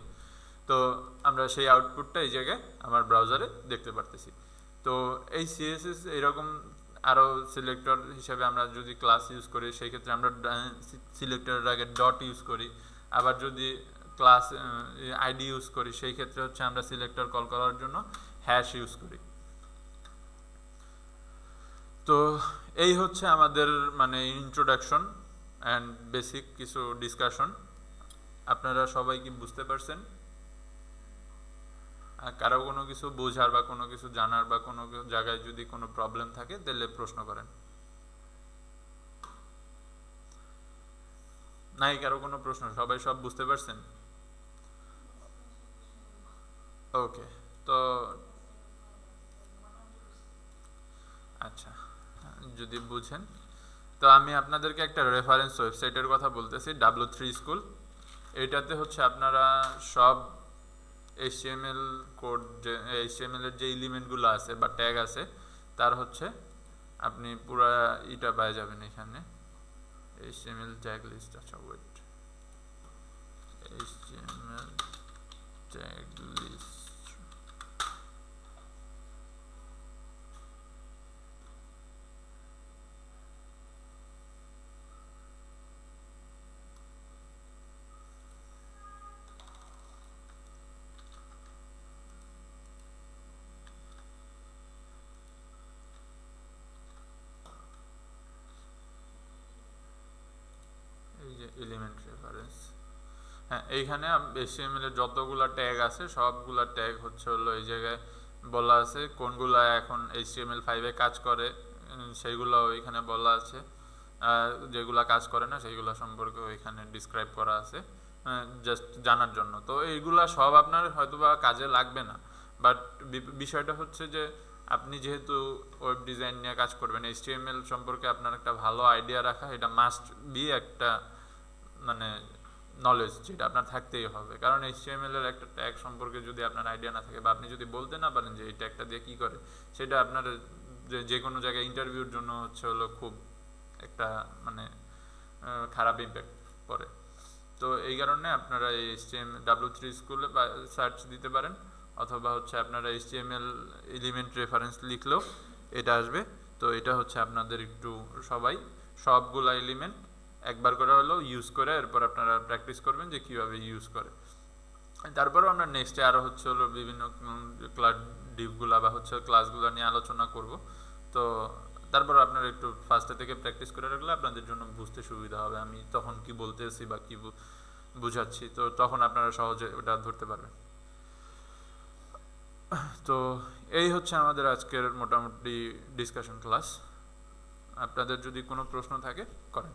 তো আমরা সেই আউটপুটটা এই জায়গায় আমার ব্রাউজারে দেখতে পারতেছি। তো এই সিএসএস এরকম আরও সিলেক্টর হিসাবে আমরা যদি ক্লাস ইউজ করি সেই ক্ষেত্রে আমরা সিলেক্টরের আগে ডট ইউজ করি। আবার যদি ক্লাস আইডি ইউজ করি সেই ক্ষেত্রে হচ্ছে আমরা সিলেক্টর কল করার জন্য হ্যাশ ইউজ করি। তো এই হচ্ছে আমাদের মানে ইন্ট্রোডাকশন অ্যান্ড বেসিক কিছু ডিসকাশন। আপনারা সবাই কি বুঝতে পারছেন? কারো কোনো কিছু বোঝার বা কোনো কিছু জানার বা কোনো জায়গায় যদি কোনো প্রবলেম থাকে তাহলে প্রশ্ন করেন। নাই কারো কোনো প্রশ্ন? সবাই সব বুঝতে পারছেন? ওকে, তো আচ্ছা, যদি বুঝেন তো আমি আপনাদেরকে একটা রেফারেন্স ওয়েবসাইটের কথা বলতেছি, W3 স্কুল। এটাতে হচ্ছে আপনারা সব HTML কোড, যে HTML এর যে এলিমেন্টগুলো আছে বা ট্যাগ আছে তার হচ্ছে আপনি পুরা এটা পেয়ে যাবেন এখানে। HTML ট্যাগ লিস্ট, আচ্ছা wait, HTML tag list. Element reference, হ্যাঁ এইখানে HTML এর যতগুলা ট্যাগ আছে সবগুলা ট্যাগ হচ্ছে হলো এই জায়গায় বলা আছে। কোনগুলা এখন HTML5 এ কাজ করে সেইগুলোও এখানে বলা আছে, যেগুলা কাজ করে না সেইগুলো সম্পর্কে এখানে ডিসক্রাইব করা আছে জাস্ট জানার জন্য। তো এইগুলা সব আপনার হয়তোবা কাজে লাগবে না, বাট বিষয়টা হচ্ছে যে আপনি যেহেতু ওয়েব ডিজাইন নিয়ে কাজ করবেন, HTML সম্পর্কে আপনার একটা ভালো আইডিয়া রাখা এটা মাস্ট বি একটা মানে নলেজ, যেটা আপনার থাকতেই হবে। কারণ HTML এর একটা ট্যাগ সম্পর্কে যদি আপনার আইডিয়া না থাকে বা আপনি যদি বলতে না পারেন যে এই ট্যাগটা দিয়ে কী করে, সেটা আপনার যে কোনো জায়গায় ইন্টারভিউর জন্য হচ্ছে হলো খুব একটা মানে খারাপ ইম্প্যাক্ট পড়ে। তো এই কারণে আপনারা এই W3 স্কুলে সার্চ দিতে পারেন, অথবা হচ্ছে আপনারা HTML এলিমেন্ট রেফারেন্স লিখলেও এটা আসবে। তো এটা হচ্ছে আপনাদের একটু সবাই সবগুলা এলিমেন্ট একবার করে হলেও ইউজ করে এরপর আপনারা প্র্যাকটিস করবেন যে কীভাবে ইউজ করে। তারপরেও আমরা নেক্সটে আরও হচ্ছে হলো বিভিন্ন ডিপগুলা বা হচ্ছে ক্লাসগুলো নিয়ে আলোচনা করব। তো তারপর আপনারা একটু ফার্স্টে থেকে প্র্যাকটিস করে রাখলে আপনাদের জন্য বুঝতে সুবিধা হবে আমি তখন কি বলতেছি বা কি বুঝাচ্ছি, তো তখন আপনারা সহজে ওটা ধরতে পারবেন। তো এই হচ্ছে আমাদের আজকের মোটামুটি ডিসকাশন ক্লাস। আপনাদের যদি কোনো প্রশ্ন থাকে করেন।